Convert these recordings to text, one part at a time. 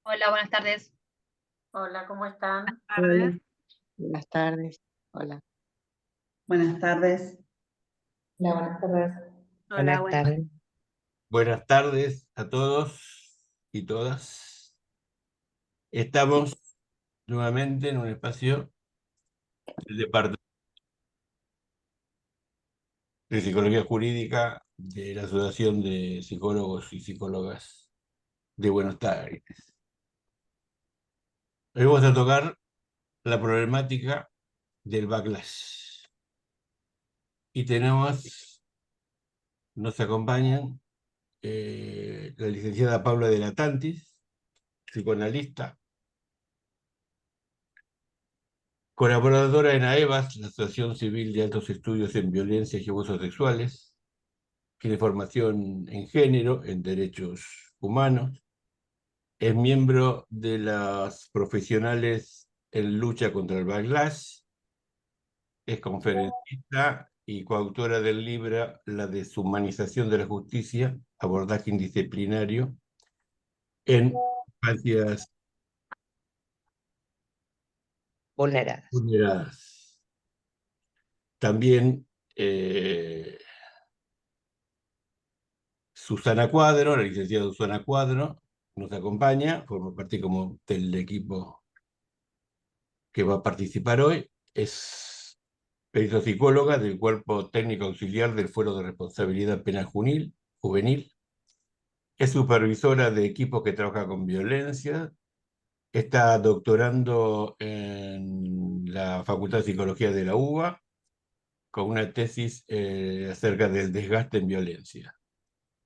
Hola, buenas tardes. Hola, ¿cómo están? Hola, Tardes. buenas tardes. Hola. Buenas tardes. Hola, buenas tardes. Hola, Buenas buenas. tardes. Buenas tardes a todos y todas. Estamos nuevamente en un espacio del Departamento de Psicología Jurídica de la Asociación de Psicólogos y Psicólogas de Buenos Aires. Hoy vamos a tocar la problemática del backlash. Y nos acompañan la licenciada Paula de la Tantis, psicoanalista, colaboradora en AEVAS, la Asociación Civil de Altos Estudios en Violencias y Abusos Sexuales. Tiene formación en género, en derechos humanos. Es miembro de las profesionales en lucha contra el backlash. Es conferencista y coautora del libro La deshumanización de la justicia, abordaje indisciplinario en infancias Vulneradas. vulneradas. También Susana Cuadro, la licenciada Susana Cuadro, nos acompaña, forma parte como del equipo que va a participar hoy. Es psicóloga del Cuerpo Técnico Auxiliar del Fuero de Responsabilidad Penal Juvenil. Es supervisora de equipos que trabajan con violencia. Está doctorando en la Facultad de Psicología de la UBA con una tesis acerca del desgaste en violencia.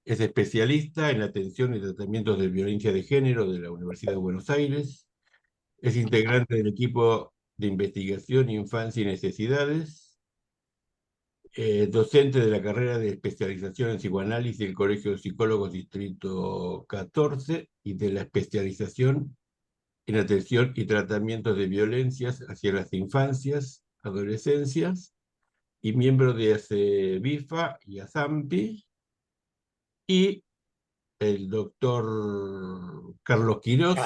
Es especialista en atención y tratamientos de violencia de género de la Universidad de Buenos Aires. Es integrante del equipo de investigación Infancia y Necesidades. Docente de la carrera de especialización en psicoanálisis del Colegio de Psicólogos Distrito 14 y de la especialización en atención y tratamientos de violencias hacia las infancias, adolescencias, y miembro de ACEBIFA y AZAMPI. Y el doctor Carlos Claro. Quirós,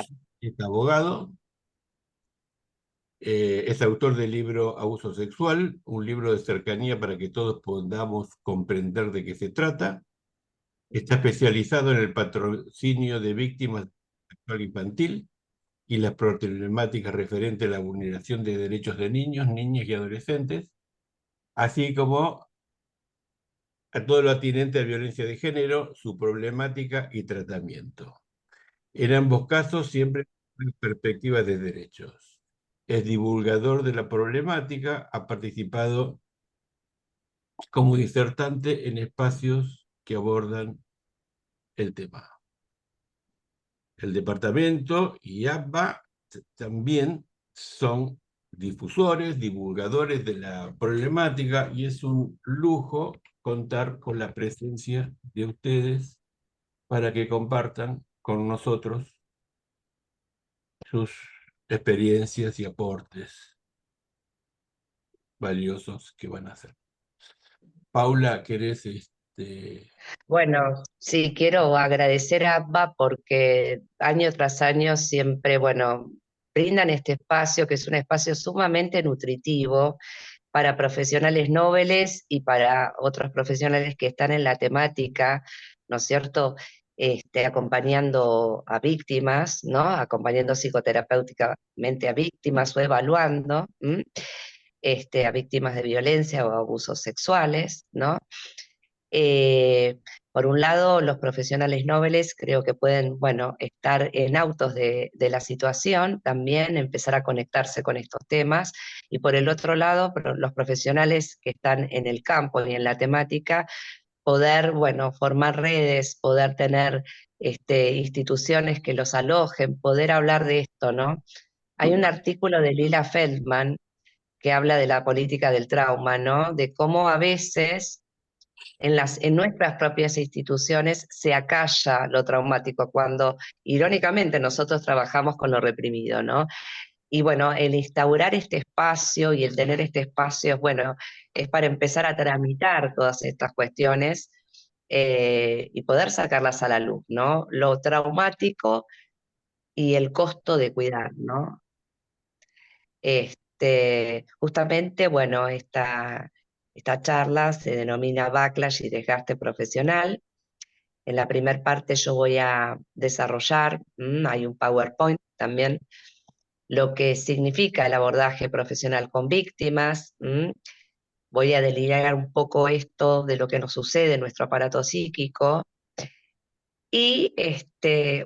es abogado, es autor del libro Abuso Sexual, un libro de cercanía para que todos podamos comprender de qué se trata. Está especializado en el patrocinio de víctimas sexual infantil y las problemáticas referentes a la vulneración de derechos de niños, niñas y adolescentes, así como a todo lo atinente a violencia de género, su problemática y tratamiento. En ambos casos, siempre en perspectiva de derechos. Es divulgador de la problemática, ha participado como disertante en espacios que abordan el tema. El departamento y ABBA también son difusores, divulgadores de la problemática, y es un lujo contar con la presencia de ustedes para que compartan con nosotros sus experiencias y aportes valiosos que van a hacer. Paula, ¿querés Bueno, sí, quiero agradecer a ABBA porque año tras año siempre, bueno, brindan este espacio que es un espacio sumamente nutritivo para profesionales nobles y para otros profesionales que están en la temática, ¿no es cierto? Acompañando a víctimas, ¿no? Acompañando psicoterapéuticamente a víctimas o evaluando, a víctimas de violencia o abusos sexuales, ¿no? Eh, por un lado, los profesionales nobles creo que pueden, bueno, estar en autos de la situación, también empezar a conectarse con estos temas, y por el otro lado, los profesionales que están en el campo y en la temática, poder, bueno, formar redes, poder tener instituciones que los alojen, poder hablar de esto, ¿no? Hay un artículo de Lila Feldman que habla de la política del trauma, ¿no? De cómo a veces en nuestras propias instituciones se acalla lo traumático cuando, irónicamente, nosotros trabajamos con lo reprimido, ¿no? Y bueno, el instaurar este espacio y el tener este espacio, bueno, es para empezar a tramitar todas estas cuestiones y poder sacarlas a la luz, ¿no? Lo traumático y el costo de cuidar, ¿no? Justamente, bueno, esta charla se denomina Backlash y desgaste profesional. En la primera parte yo voy a desarrollar, hay un PowerPoint también, lo que significa el abordaje profesional con víctimas. Voy a delinear un poco esto de lo que nos sucede en nuestro aparato psíquico y,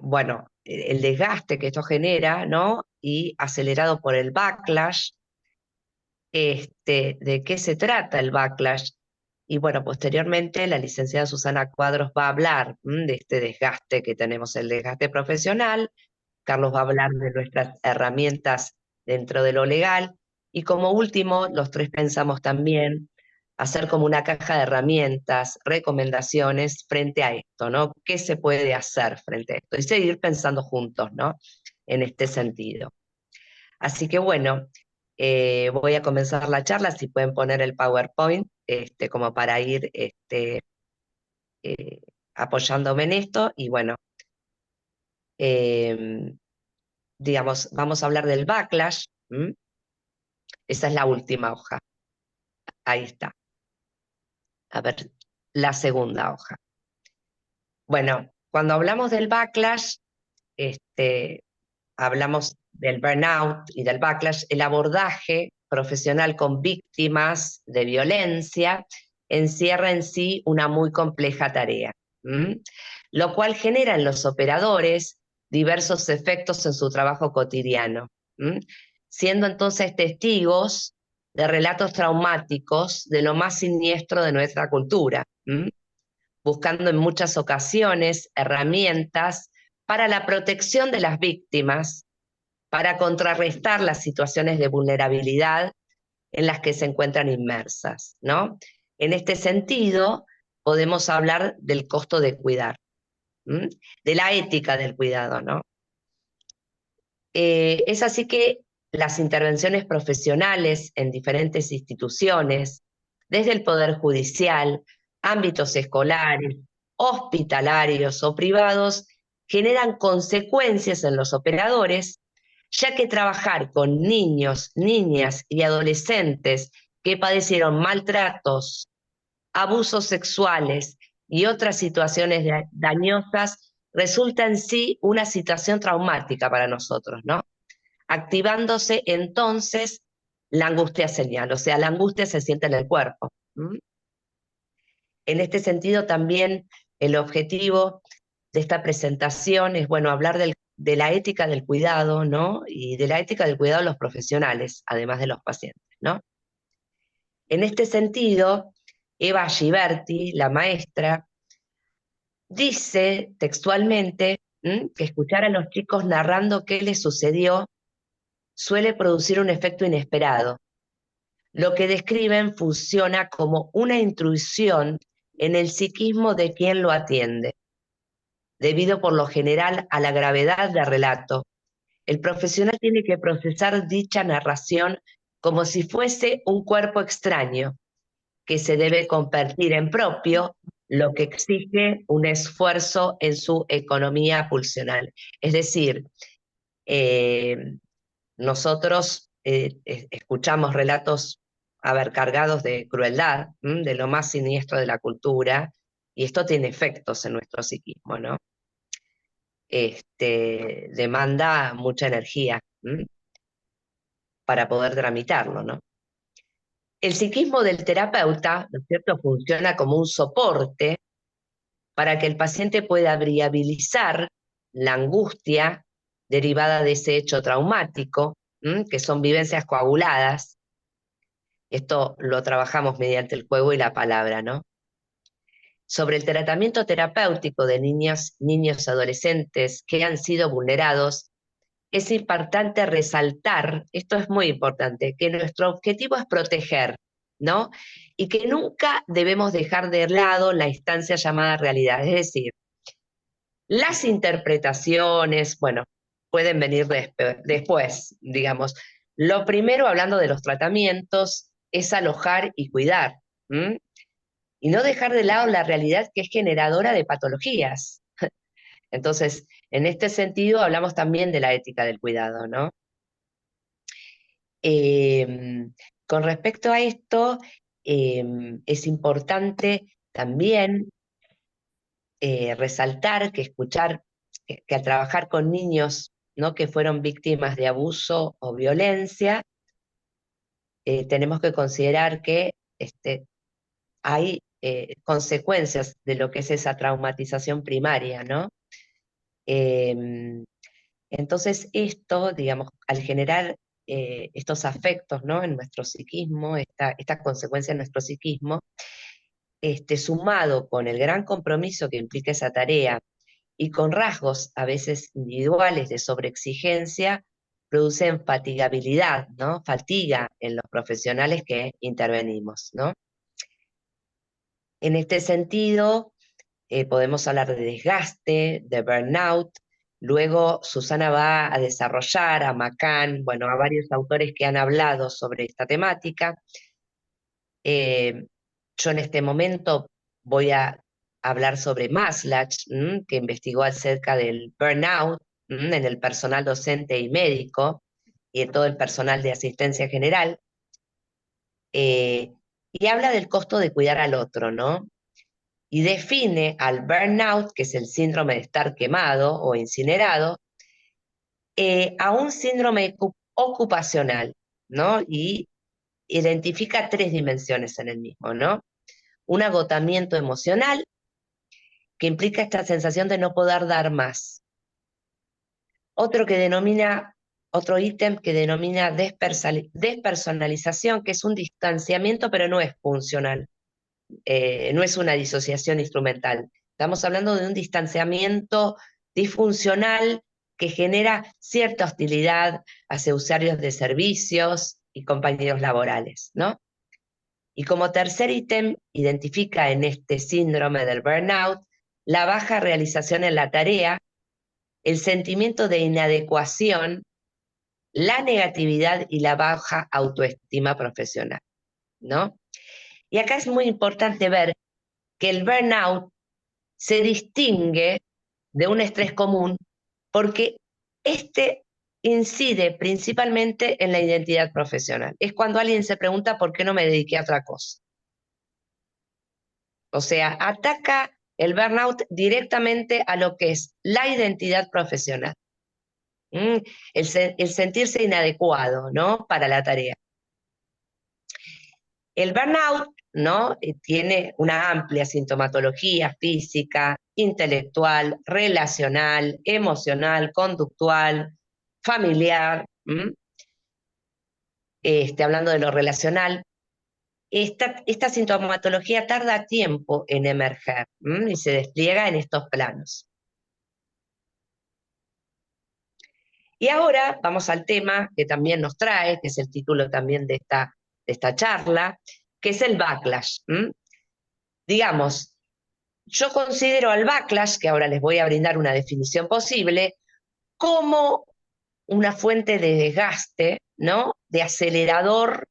bueno, el desgaste que esto genera, ¿no? Y acelerado por el backlash, de qué se trata el backlash. Y bueno, posteriormente la licenciada Susana Cuadros va a hablar de este desgaste que tenemos, el desgaste profesional. Carlos va a hablar de nuestras herramientas dentro de lo legal. Y como último, los tres pensamos también hacer como una caja de herramientas, recomendaciones frente a esto, ¿no? ¿Qué se puede hacer frente a esto? Y seguir pensando juntos, ¿no? En este sentido. Así que bueno, voy a comenzar la charla, si pueden poner el PowerPoint, como para ir apoyándome en esto. Y bueno, digamos, vamos a hablar del backlash. Esa es la última hoja. Ahí está. A ver, la segunda hoja. Bueno, cuando hablamos del backlash, hablamos del burnout y del backlash, el abordaje profesional con víctimas de violencia encierra en sí una muy compleja tarea, lo cual genera en los operadores diversos efectos en su trabajo cotidiano, siendo entonces testigos de relatos traumáticos de lo más siniestro de nuestra cultura, buscando en muchas ocasiones herramientas para la protección de las víctimas, para contrarrestar las situaciones de vulnerabilidad en las que se encuentran inmersas, ¿no? En este sentido, podemos hablar del costo de cuidar, de la ética del cuidado, ¿no? Es así que las intervenciones profesionales en diferentes instituciones, desde el Poder Judicial, ámbitos escolares, hospitalarios o privados, generan consecuencias en los operadores, ya que trabajar con niños, niñas y adolescentes que padecieron maltratos, abusos sexuales y otras situaciones dañosas resulta en sí una situación traumática para nosotros, ¿no? Activándose entonces la angustia señal, o sea, la angustia se siente en el cuerpo. En este sentido también el objetivo de esta presentación es, bueno, hablar de la ética del cuidado, ¿no? Y de la ética del cuidado de los profesionales, además de los pacientes, ¿no? En este sentido, Eva Giberti, la maestra, dice textualmente que escuchar a los chicos narrando qué les sucedió suele producir un efecto inesperado. Lo que describen funciona como una intrusión en el psiquismo de quien lo atiende. Debido por lo general a la gravedad del relato, el profesional tiene que procesar dicha narración como si fuese un cuerpo extraño, que se debe convertir en propio, lo que exige un esfuerzo en su economía pulsional. Es decir, nosotros escuchamos relatos, cargados de crueldad, de lo más siniestro de la cultura, y esto tiene efectos en nuestro psiquismo, ¿no? Demanda mucha energía para poder tramitarlo, ¿no? El psiquismo del terapeuta, ¿no es cierto?, funciona como un soporte para que el paciente pueda viabilizar la angustia derivada de ese hecho traumático, que son vivencias coaguladas. Esto lo trabajamos mediante el juego y la palabra, ¿no? Sobre el tratamiento terapéutico de niños y adolescentes que han sido vulnerados, es importante resaltar, esto es muy importante, que nuestro objetivo es proteger, ¿no? Y que nunca debemos dejar de lado la instancia llamada realidad. Es decir, las interpretaciones, bueno, pueden venir después, digamos. Lo primero, hablando de los tratamientos, es alojar y cuidar, y no dejar de lado la realidad que es generadora de patologías. Entonces, En este sentido, hablamos también de la ética del cuidado, ¿no? Con respecto a esto, es importante también resaltar que al trabajar con niños, ¿no?, que fueron víctimas de abuso o violencia, tenemos que considerar que hay consecuencias de lo que es esa traumatización primaria, ¿no? Entonces esto, digamos, al generar estos afectos, ¿no?, en nuestro psiquismo, esta consecuencia en nuestro psiquismo, sumado con el gran compromiso que implica esa tarea y con rasgos a veces individuales de sobreexigencia, producen fatigabilidad, ¿no?, fatiga en los profesionales que intervenimos, ¿no? En este sentido, podemos hablar de desgaste, de burnout. Luego Susana va a desarrollar a Macan, bueno, a varios autores que han hablado sobre esta temática. Yo en este momento voy a hablar sobre Maslach, que investigó acerca del burnout en el personal docente y médico y en todo el personal de asistencia general, y habla del costo de cuidar al otro, ¿no? Y define al burnout, que es el síndrome de estar quemado o incinerado, a un síndrome ocupacional, ¿no? Y identifica 3 dimensiones en el mismo, ¿no? Un agotamiento emocional, que implica esta sensación de no poder dar más. Otro ítem que denomina despersonalización, que es un distanciamiento, pero no es funcional. No es una disociación instrumental. Estamos hablando de un distanciamiento disfuncional que genera cierta hostilidad hacia usuarios de servicios y compañeros laborales, ¿no? Y como tercer ítem, identifica en este síndrome del burnout la baja realización en la tarea, el sentimiento de inadecuación, la negatividad y la baja autoestima profesional, ¿no? Y acá es muy importante ver que el burnout se distingue de un estrés común porque incide principalmente en la identidad profesional. Es cuando alguien se pregunta por qué no me dediqué a otra cosa. O sea, ataca el burnout directamente a lo que es la identidad profesional. El sentirse inadecuado, ¿no?, para la tarea. El burnout, ¿no?, tiene una amplia sintomatología física, intelectual, relacional, emocional, conductual, familiar. Hablando de lo relacional, esta sintomatología tarda tiempo en emerger y se despliega en estos planos. Y ahora vamos al tema que también nos trae, que es el título también de esta charla, que es el backlash. Digamos, yo considero al backlash, que ahora les voy a brindar una definición posible, como una fuente de desgaste, ¿no?, de acelerador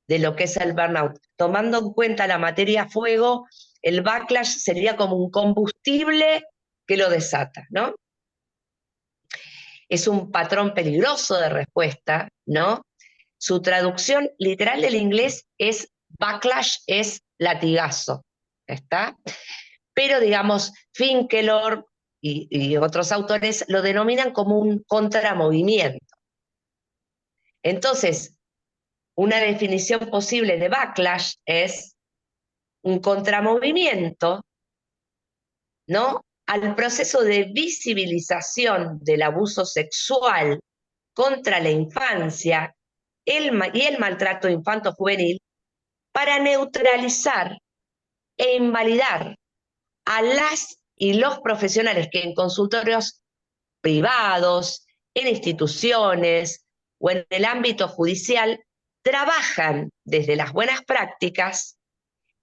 de lo que es el burnout. Tomando en cuenta la materia fuego, el backlash sería como un combustible que lo desata, ¿no? Es un patrón peligroso de respuesta, ¿no? Su traducción literal del inglés es backlash, es latigazo, ¿está? Pero, digamos, Finkelor y otros autores lo denominan como un contramovimiento. Entonces, una definición posible de backlash es un contramovimiento, ¿no?, al proceso de visibilización del abuso sexual contra la infancia y el maltrato infanto-juvenil para neutralizar e invalidar a las y los profesionales que en consultorios privados, en instituciones o en el ámbito judicial trabajan desde las buenas prácticas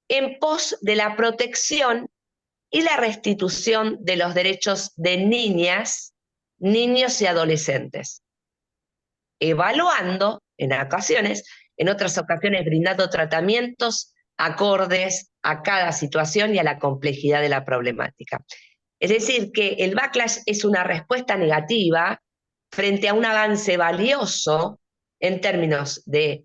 en pos de la protección y la restitución de los derechos de niñas, niños y adolescentes, evaluando en otras ocasiones brindando tratamientos acordes a cada situación y a la complejidad de la problemática. Es decir, que el backlash es una respuesta negativa frente a un avance valioso en términos de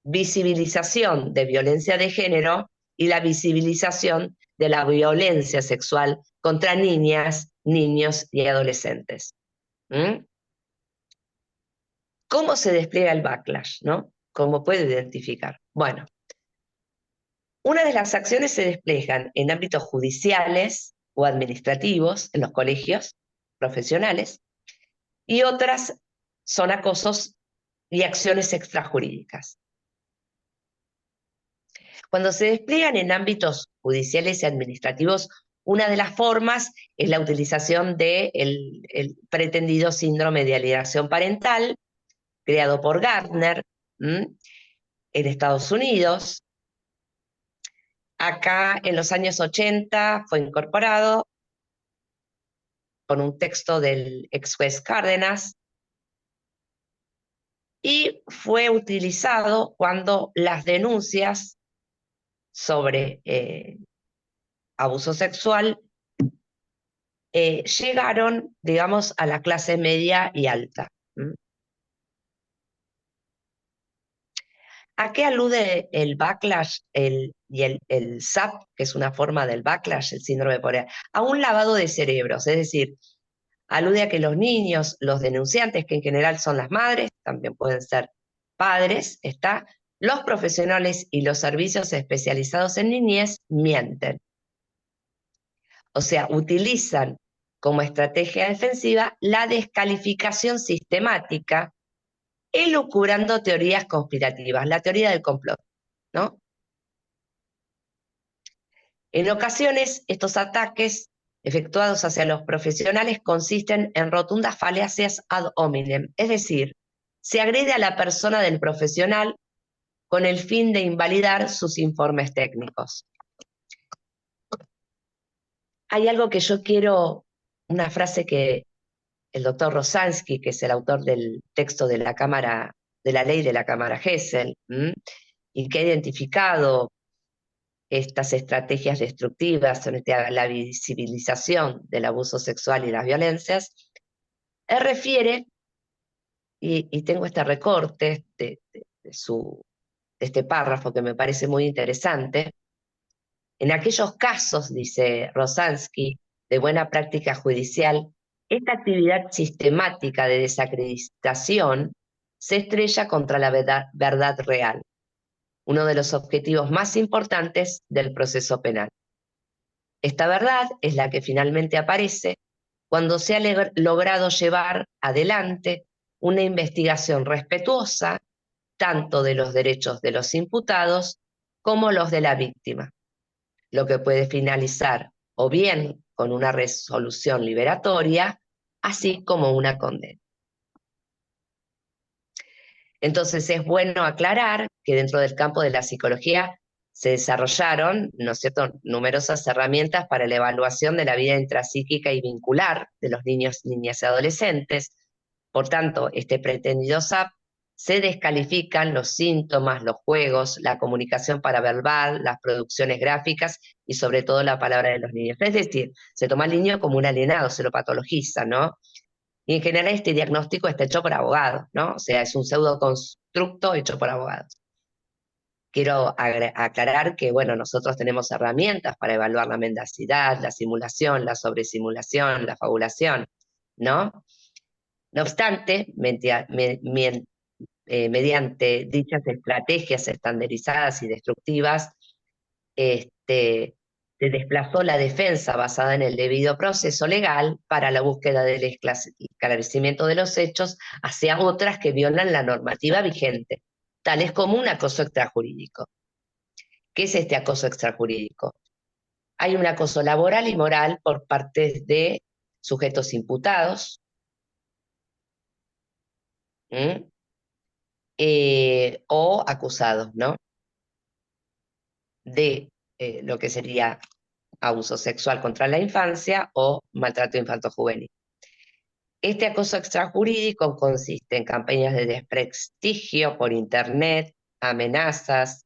visibilización de violencia de género y la visibilización de la violencia sexual contra niñas, niños y adolescentes. ¿Mm? ¿Cómo se despliega el backlash, no? ¿Cómo puede identificar? Bueno, una de las acciones se despliegan en ámbitos judiciales o administrativos, en los colegios profesionales, y otras son acosos y acciones extrajurídicas. Cuando se despliegan en ámbitos judiciales y administrativos, una de las formas es la utilización del el pretendido síndrome de alienación parental, creado por Gardner, en Estados Unidos. Acá en los años 80 fue incorporado con un texto del ex juez Cárdenas y fue utilizado cuando las denuncias sobre abuso sexual llegaron, digamos, a la clase media y alta. ¿A qué alude el backlash y el SAP, que es una forma del backlash, el síndrome de Porea? A un lavado de cerebros, es decir, alude a que los niños, los denunciantes, que en general son las madres, también pueden ser padres, los profesionales y los servicios especializados en niñez mienten. O sea, utilizan como estrategia defensiva la descalificación sistemática, elucubrando teorías conspirativas, la teoría del complot, ¿no? En ocasiones, estos ataques efectuados hacia los profesionales consisten en rotundas falacias ad hominem, es decir, se agrede a la persona del profesional con el fin de invalidar sus informes técnicos. Hay algo que yo quiero, una frase que el doctor Rosansky, que es el autor del texto de la Cámara, de la ley de la Cámara Gesell, y que ha identificado estas estrategias destructivas, la visibilización del abuso sexual y las violencias, él refiere, y tengo este recorte de este párrafo que me parece muy interesante, en aquellos casos, dice Rosansky, de buena práctica judicial, esta actividad sistemática de desacreditación se estrella contra la verdad real, uno de los objetivos más importantes del proceso penal. Esta verdad es la que finalmente aparece cuando se ha logrado llevar adelante una investigación respetuosa tanto de los derechos de los imputados como los de la víctima, lo que puede finalizar o bien con una resolución liberatoria, así como una condena. Entonces es bueno aclarar que dentro del campo de la psicología se desarrollaron, ¿no es cierto?, numerosas herramientas para la evaluación de la vida intrapsíquica y vincular de los niños, niñas y adolescentes. Por tanto, este pretendido SAP se descalifican los síntomas, los juegos, la comunicación paraverbal, las producciones gráficas y sobre todo la palabra de los niños. Es decir, se toma al niño como un alienado, se lo patologiza, ¿no? Y en general este diagnóstico está hecho por abogados, ¿no? O sea, es un pseudoconstructo hecho por abogados. Quiero aclarar que, bueno, nosotros tenemos herramientas para evaluar la mendacidad, la simulación, la sobresimulación, la fabulación, ¿no? No obstante, mediante dichas estrategias estandarizadas y destructivas, se desplazó la defensa basada en el debido proceso legal para la búsqueda del esclarecimiento de los hechos hacia otras que violan la normativa vigente, tales como un acoso extrajurídico. ¿Qué es este acoso extrajurídico? Hay un acoso laboral y moral por parte de sujetos imputados, o acusados, ¿no? De lo que sería abuso sexual contra la infancia o maltrato infanto-juvenil. Este acoso extrajurídico consiste en campañas de desprestigio por internet, amenazas,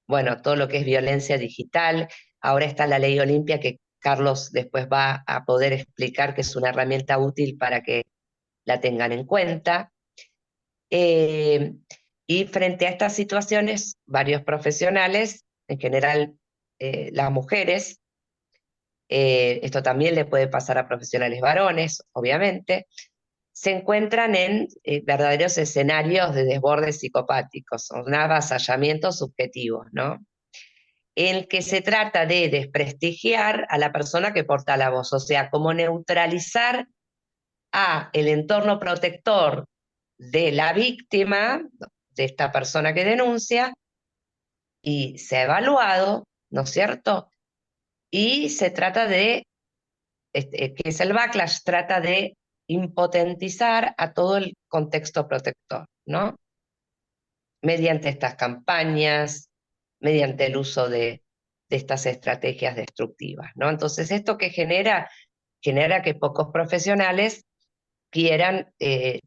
bueno, todo lo que es violencia digital. Ahora está la ley Olimpia que Carlos después va a poder explicar que es una herramienta útil para que la tengan en cuenta. Y frente a estas situaciones, varios profesionales, en general las mujeres, esto también le puede pasar a profesionales varones, obviamente, se encuentran en verdaderos escenarios de desbordes psicopáticos, un avasallamiento subjetivo, ¿no? En el que se trata de desprestigiar a la persona que porta la voz, o sea, como neutralizar a el entorno protector de la víctima, de esta persona que denuncia, y se ha evaluado, ¿no es cierto? Y se trata de, que es el backlash, trata de impotentizar a todo el contexto protector, ¿no? Mediante estas campañas, mediante el uso de estas estrategias destructivas, ¿no? Entonces, ¿esto que genera? Genera que pocos profesionales quieran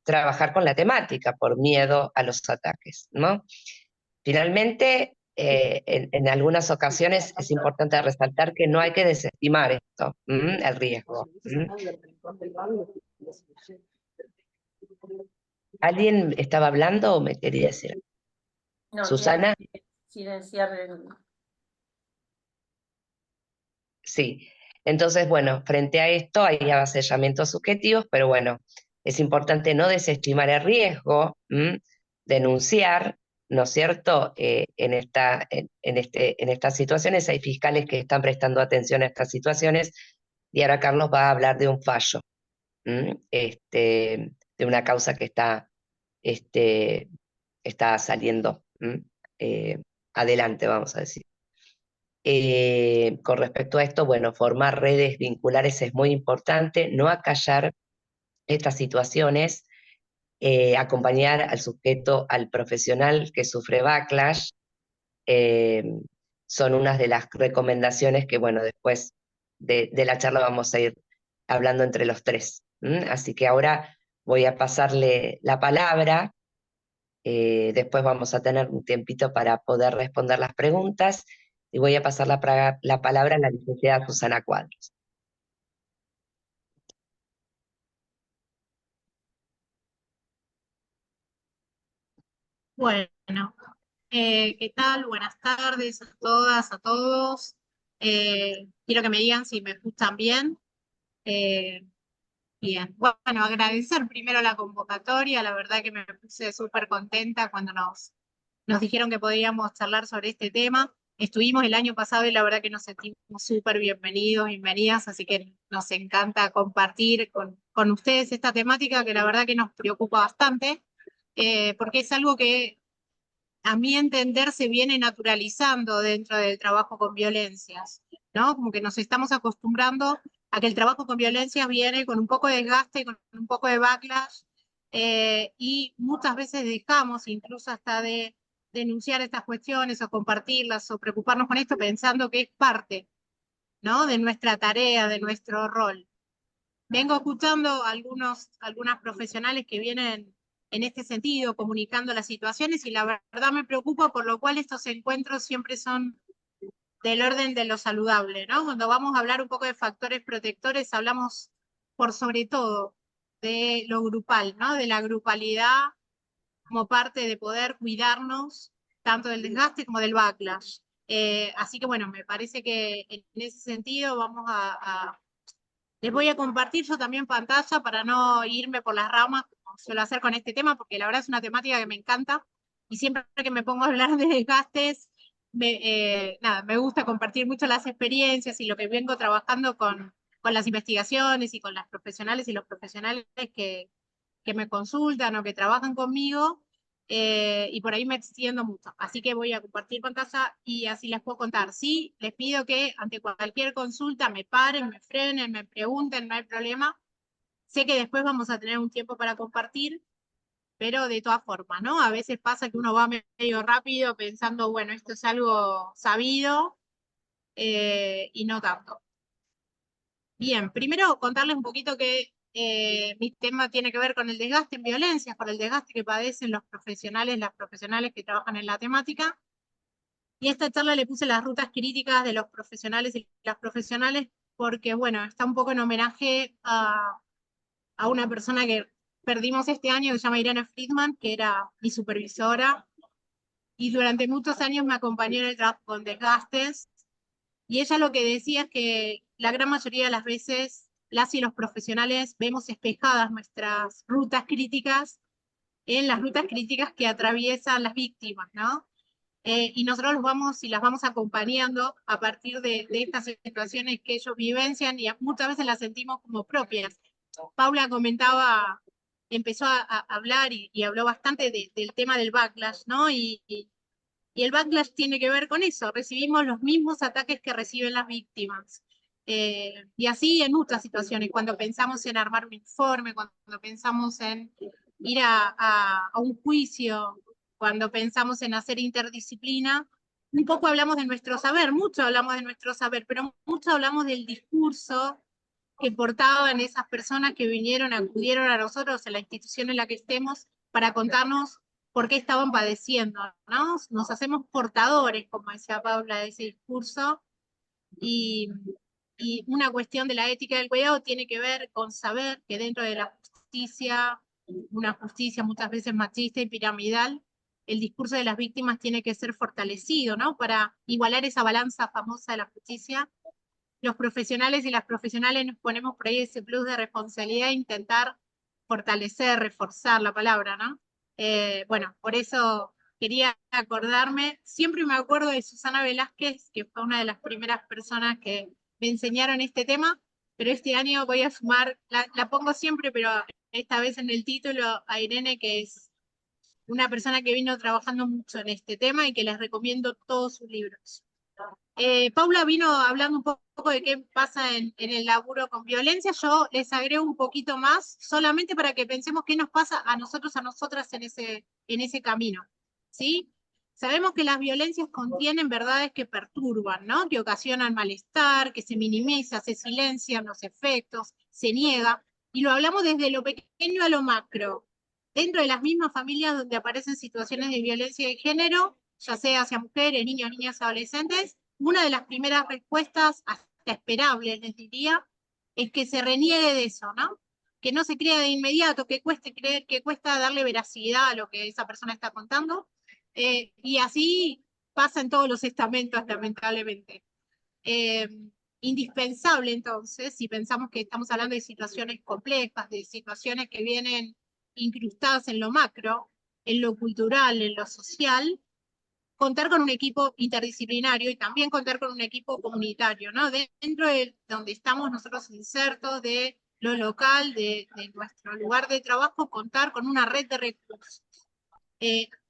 trabajar con la temática por miedo a los ataques, ¿no? Finalmente, en algunas ocasiones es importante resaltar que no hay que desestimar esto, el riesgo. ¿Alguien estaba hablando o me quería decir? No, ¿Susana? tiene que silenciar el... Sí. Entonces, bueno, frente a esto hay avasallamientos subjetivos, pero bueno, es importante no desestimar el riesgo, denunciar, ¿no es cierto? En estas situaciones hay fiscales que están prestando atención a estas situaciones y ahora Carlos va a hablar de un fallo, de una causa que está saliendo adelante, vamos a decir. Con respecto a esto, bueno, formar redes vinculares es muy importante, no acallar estas situaciones, acompañar al sujeto, al profesional que sufre backlash, eh, son unas de las recomendaciones que, bueno, después de la charla vamos a ir hablando entre los tres. Así que ahora voy a pasarle la palabra, después vamos a tener un tiempito para poder responder las preguntas, y voy a pasar la palabra a la licenciada Susana Cuadros. Bueno, ¿qué tal? Buenas tardes a todas, a todos. Quiero que me digan si me escuchan bien. Bien, bueno, agradecer primero la convocatoria. La verdad que me puse súper contenta cuando nos dijeron que podíamos charlar sobre este tema. Estuvimos el año pasado y la verdad que nos sentimos súper bienvenidos, bienvenidas, así que nos encanta compartir con ustedes esta temática que la verdad que nos preocupa bastante, porque es algo que a mi entender se viene naturalizando dentro del trabajo con violencias, ¿no? Como que nos estamos acostumbrando a que el trabajo con violencias viene con un poco de desgaste, con un poco de backlash, y muchas veces dejamos incluso hasta de denunciar estas cuestiones o compartirlas o preocuparnos con esto pensando que es parte, ¿no? De nuestra tarea, de nuestro rol. Vengo escuchando algunas profesionales que vienen en este sentido, comunicando las situaciones, y la verdad me preocupa, por lo cual estos encuentros siempre son del orden de lo saludable, ¿no? Cuando vamos a hablar un poco de factores protectores, hablamos por sobre todo de lo grupal, ¿no? De la grupalidad como parte de poder cuidarnos tanto del desgaste como del backlash. Así que bueno, me parece que en ese sentido vamos les voy a compartir yo también pantalla para no irme por las ramas, como suelo hacer con este tema, porque la verdad es una temática que me encanta y siempre que me pongo a hablar de desgastes, me gusta compartir mucho las experiencias y lo que vengo trabajando con las investigaciones y con las profesionales y los profesionales que me consultan o que trabajan conmigo, y por ahí me extiendo mucho. Así que voy a compartir pantalla y así les puedo contar. Sí, les pido que ante cualquier consulta me paren, me frenen, me pregunten, no hay problema. Sé que después vamos a tener un tiempo para compartir, pero de todas formas, ¿no? A veces pasa que uno va medio rápido pensando, bueno, esto es algo sabido, y no tanto. Bien, primero contarles un poquito que mi tema tiene que ver con el desgaste en violencias, con el desgaste que padecen los profesionales, las profesionales que trabajan en la temática. Y a esta charla le puse las rutas críticas de los profesionales y las profesionales porque bueno, está un poco en homenaje a una persona que perdimos este año, que se llama Irene Friedman, que era mi supervisora, y durante muchos años me acompañó en el trabajo con desgastes, y ella lo que decía es que la gran mayoría de las veces las y los profesionales vemos espejadas nuestras rutas críticas en las rutas críticas que atraviesan las víctimas, ¿no? Y nosotros los vamos y las vamos acompañando a partir de estas situaciones que ellos vivencian y muchas veces las sentimos como propias. Paula comentaba, empezó a hablar y habló bastante del tema del backlash, ¿no? Y el backlash tiene que ver con eso, recibimos los mismos ataques que reciben las víctimas. Y así en muchas situaciones, cuando pensamos en armar un informe, cuando pensamos en ir a un juicio, cuando pensamos en hacer interdisciplina, un poco hablamos de nuestro saber, mucho hablamos de nuestro saber, pero mucho hablamos del discurso que portaban esas personas que vinieron, acudieron a nosotros, en la institución en la que estemos, para contarnos por qué estaban padeciendo, ¿no? Nos hacemos portadores, como decía Paula, de ese discurso, y una cuestión de la ética del cuidado tiene que ver con saber que dentro de la justicia, una justicia muchas veces machista y piramidal, el discurso de las víctimas tiene que ser fortalecido, ¿no? Para igualar esa balanza famosa de la justicia. Los profesionales y las profesionales nos ponemos por ahí ese plus de responsabilidad e intentar fortalecer, reforzar la palabra, ¿no? Bueno, por eso quería acordarme, siempre me acuerdo de Susana Velázquez, que fue una de las primeras personas que me enseñaron este tema, pero este año voy a sumar, la pongo siempre, pero esta vez en el título, a Irene, que es una persona que vino trabajando mucho en este tema y que les recomiendo todos sus libros. Paula vino hablando un poco de qué pasa en el laburo con violencia. Yo les agrego un poquito más, solamente para que pensemos qué nos pasa a nosotros, a nosotras en ese camino, ¿sí? Sabemos que las violencias contienen verdades que perturban, ¿no? Que ocasionan malestar, que se minimiza, se silencian los efectos, se niega, y lo hablamos desde lo pequeño a lo macro. Dentro de las mismas familias donde aparecen situaciones de violencia de género, ya sea hacia mujeres, niños, niñas, adolescentes, una de las primeras respuestas, hasta esperables, les diría, es que se reniegue de eso, ¿no? Que no se crea de inmediato, que cueste creer, que cuesta darle veracidad a lo que esa persona está contando. Y así pasa en todos los estamentos, lamentablemente. Indispensable, entonces, si pensamos que estamos hablando de situaciones complejas, de situaciones que vienen incrustadas en lo macro, en lo cultural, en lo social, contar con un equipo interdisciplinario y también contar con un equipo comunitario, ¿no? Dentro de donde estamos nosotros insertos, de lo local, de nuestro lugar de trabajo, contar con una red de recursos.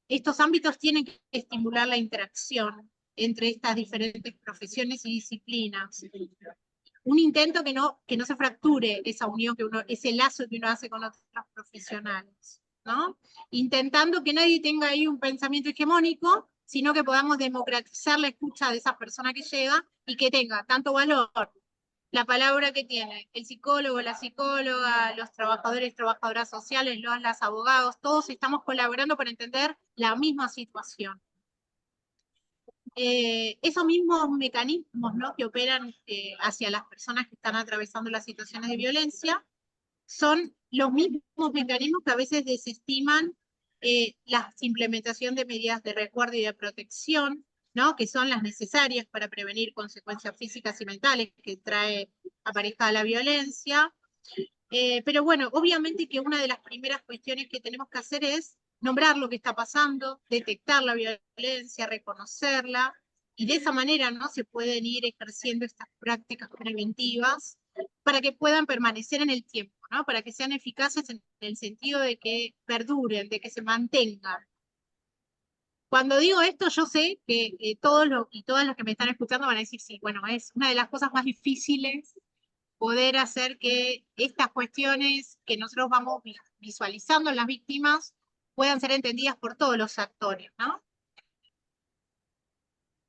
Estos ámbitos tienen que estimular la interacción entre estas diferentes profesiones y disciplinas. Un intento que no se fracture esa unión, ese lazo que uno hace con otros profesionales, ¿no? Intentando que nadie tenga ahí un pensamiento hegemónico, sino que podamos democratizar la escucha de esa persona que llega y que tenga tanto valor la palabra que tiene el psicólogo, la psicóloga, los trabajadores, trabajadoras sociales, las abogados, todos estamos colaborando para entender la misma situación. Esos mismos mecanismos, ¿no?, que operan hacia las personas que están atravesando las situaciones de violencia son los mismos mecanismos que a veces desestiman la implementación de medidas de resguardo y de protección, ¿no?, que son las necesarias para prevenir consecuencias físicas y mentales que trae aparejada la violencia. Pero bueno, obviamente que una de las primeras cuestiones que tenemos que hacer es nombrar lo que está pasando, detectar la violencia, reconocerla, y de esa manera, ¿no?, se pueden ir ejerciendo estas prácticas preventivas para que puedan permanecer en el tiempo, ¿no?, para que sean eficaces en el sentido de que perduren, de que se mantengan. Cuando digo esto, yo sé que todos y todas los que me están escuchando van a decir, sí, bueno, es una de las cosas más difíciles poder hacer que estas cuestiones que nosotros vamos visualizando en las víctimas puedan ser entendidas por todos los actores, ¿no?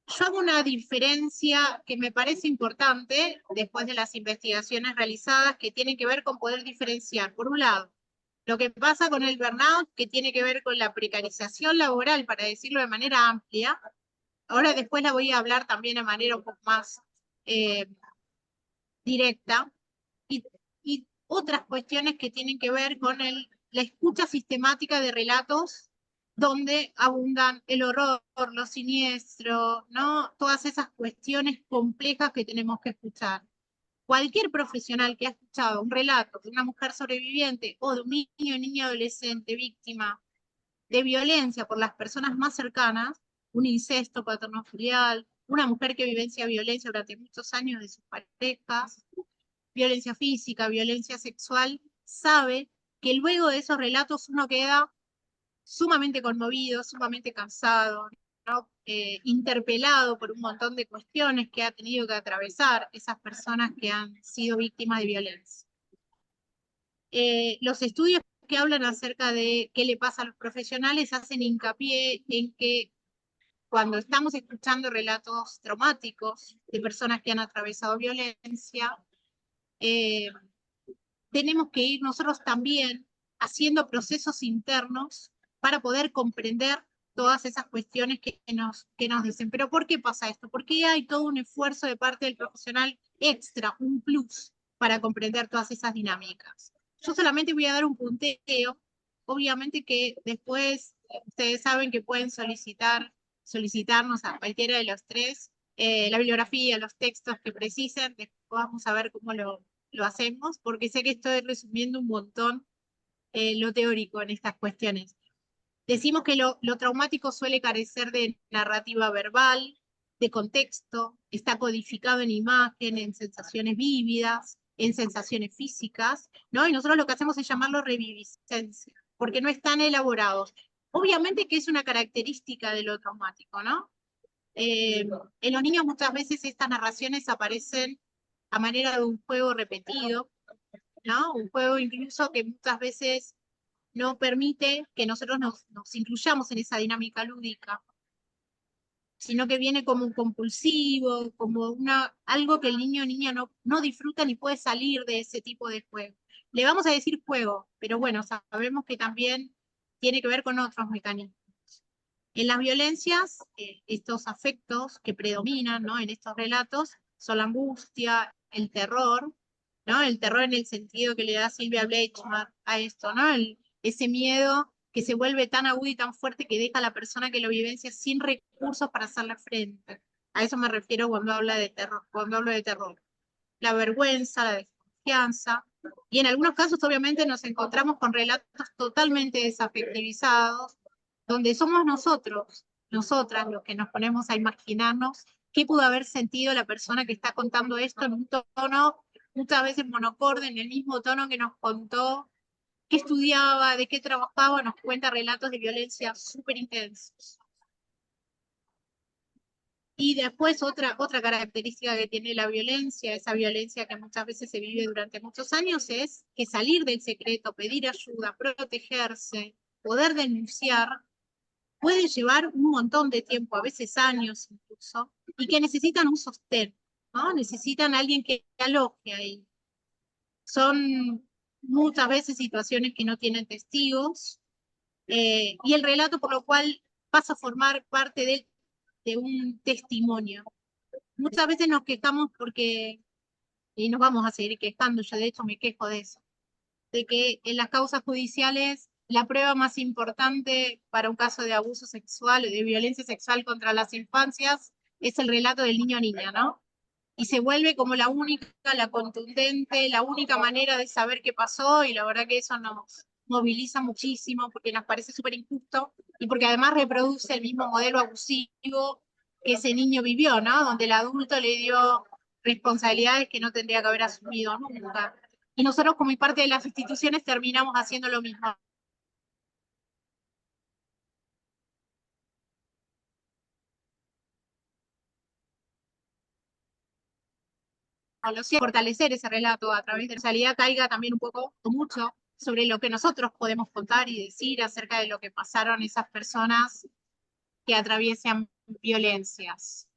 Yo hago una diferencia que me parece importante después de las investigaciones realizadas que tienen que ver con poder diferenciar, por un lado, lo que pasa con el burnout, que tiene que ver con la precarización laboral, para decirlo de manera amplia. Ahora después la voy a hablar también de manera un poco más directa, y otras cuestiones que tienen que ver con la escucha sistemática de relatos donde abundan el horror, lo siniestro, ¿no? Todas esas cuestiones complejas que tenemos que escuchar. Cualquier profesional que ha escuchado un relato de una mujer sobreviviente o de un niño o niña adolescente víctima de violencia por las personas más cercanas, un incesto paterno-filial, una mujer que vivencia violencia durante muchos años de sus parejas, violencia física, violencia sexual, sabe que luego de esos relatos uno queda sumamente conmovido, sumamente cansado, ¿no? Interpelado por un montón de cuestiones que ha tenido que atravesar esas personas que han sido víctimas de violencia. Los estudios que hablan acerca de qué le pasa a los profesionales hacen hincapié en que cuando estamos escuchando relatos traumáticos de personas que han atravesado violencia, tenemos que ir nosotros también haciendo procesos internos para poder comprender todas esas cuestiones que nos dicen. Pero ¿por qué pasa esto? ¿Por qué hay todo un esfuerzo de parte del profesional extra, un plus, para comprender todas esas dinámicas? Yo solamente voy a dar un punteo. Obviamente que después ustedes saben que pueden solicitarnos a cualquiera de los tres la bibliografía, los textos que precisen. Después vamos a ver cómo lo hacemos, porque sé que estoy resumiendo un montón lo teórico en estas cuestiones. Decimos que lo traumático suele carecer de narrativa verbal, de contexto, está codificado en imagen, en sensaciones vívidas, en sensaciones físicas, ¿no? Y nosotros lo que hacemos es llamarlo reviviscencia, porque no están elaborados. Obviamente que es una característica de lo traumático, ¿no? En los niños muchas veces estas narraciones aparecen a manera de un juego repetido, ¿no? Un juego incluso que muchas veces no permite que nosotros nos incluyamos en esa dinámica lúdica, sino que viene como un compulsivo, como algo que el niño o niña no disfruta ni puede salir de ese tipo de juego. Le vamos a decir juego, pero bueno, sabemos que también tiene que ver con otros mecanismos. En las violencias, estos afectos que predominan, ¿no? En estos relatos son la angustia, el terror, ¿no? El terror en el sentido que le da Silvia Bleichmann a esto, ¿no? Ese miedo que se vuelve tan agudo y tan fuerte que deja a la persona que lo vivencia sin recursos para hacerle frente. A eso me refiero cuando hablo de terror. La vergüenza, la desconfianza. Y en algunos casos, obviamente, nos encontramos con relatos totalmente desafectivizados, donde somos nosotras, los que nos ponemos a imaginarnos qué pudo haber sentido la persona que está contando esto en un tono, muchas veces monocorde, en el mismo tono que nos contó qué estudiaba, de qué trabajaba, nos cuenta relatos de violencia súper intensos. Y después otra característica que tiene la violencia, esa violencia que muchas veces se vive durante muchos años, es que salir del secreto, pedir ayuda, protegerse, poder denunciar, puede llevar un montón de tiempo, a veces años incluso, y que necesitan un sostén, ¿no? Necesitan alguien que aloje ahí. Son muchas veces situaciones que no tienen testigos, y el relato por lo cual pasa a formar parte de un testimonio. Muchas veces nos quejamos y nos vamos a seguir quejando, yo de hecho me quejo de eso, de que en las causas judiciales la prueba más importante para un caso de abuso sexual o de violencia sexual contra las infancias es el relato del niño o niña, ¿no? Y se vuelve como la única, la contundente, la única manera de saber qué pasó, y la verdad que eso nos moviliza muchísimo porque nos parece súper injusto y porque además reproduce el mismo modelo abusivo que ese niño vivió, ¿no? Donde el adulto le dio responsabilidades que no tendría que haber asumido nunca. Y nosotros como parte de las instituciones terminamos haciendo lo mismo. Fortalecer ese relato a través de la realidad caiga también un poco o mucho sobre lo que nosotros podemos contar y decir acerca de lo que pasaron esas personas que atraviesan violencias.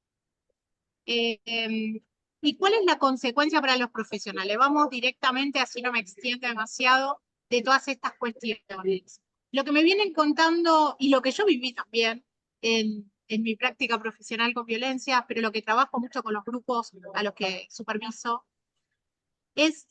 ¿Y cuál es la consecuencia para los profesionales? Vamos directamente, así no me extiendo demasiado, de todas estas cuestiones. Lo que me vienen contando y lo que yo viví también en mi práctica profesional con violencia, pero lo que trabajo mucho con los grupos a los que superviso, es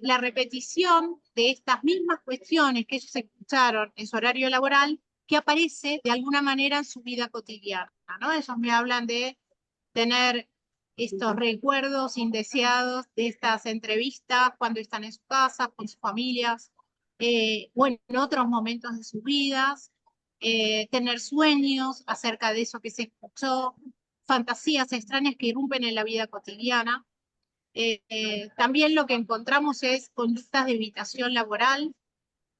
la repetición de estas mismas cuestiones que ellos escucharon en su horario laboral, que aparece de alguna manera en su vida cotidiana, ¿no? Ellos me hablan de tener estos recuerdos indeseados de estas entrevistas cuando están en sus casas, con sus familias, o en otros momentos de sus vidas, tener sueños acerca de eso que se escuchó, fantasías extrañas que irrumpen en la vida cotidiana. También lo que encontramos es conductas de evitación laboral,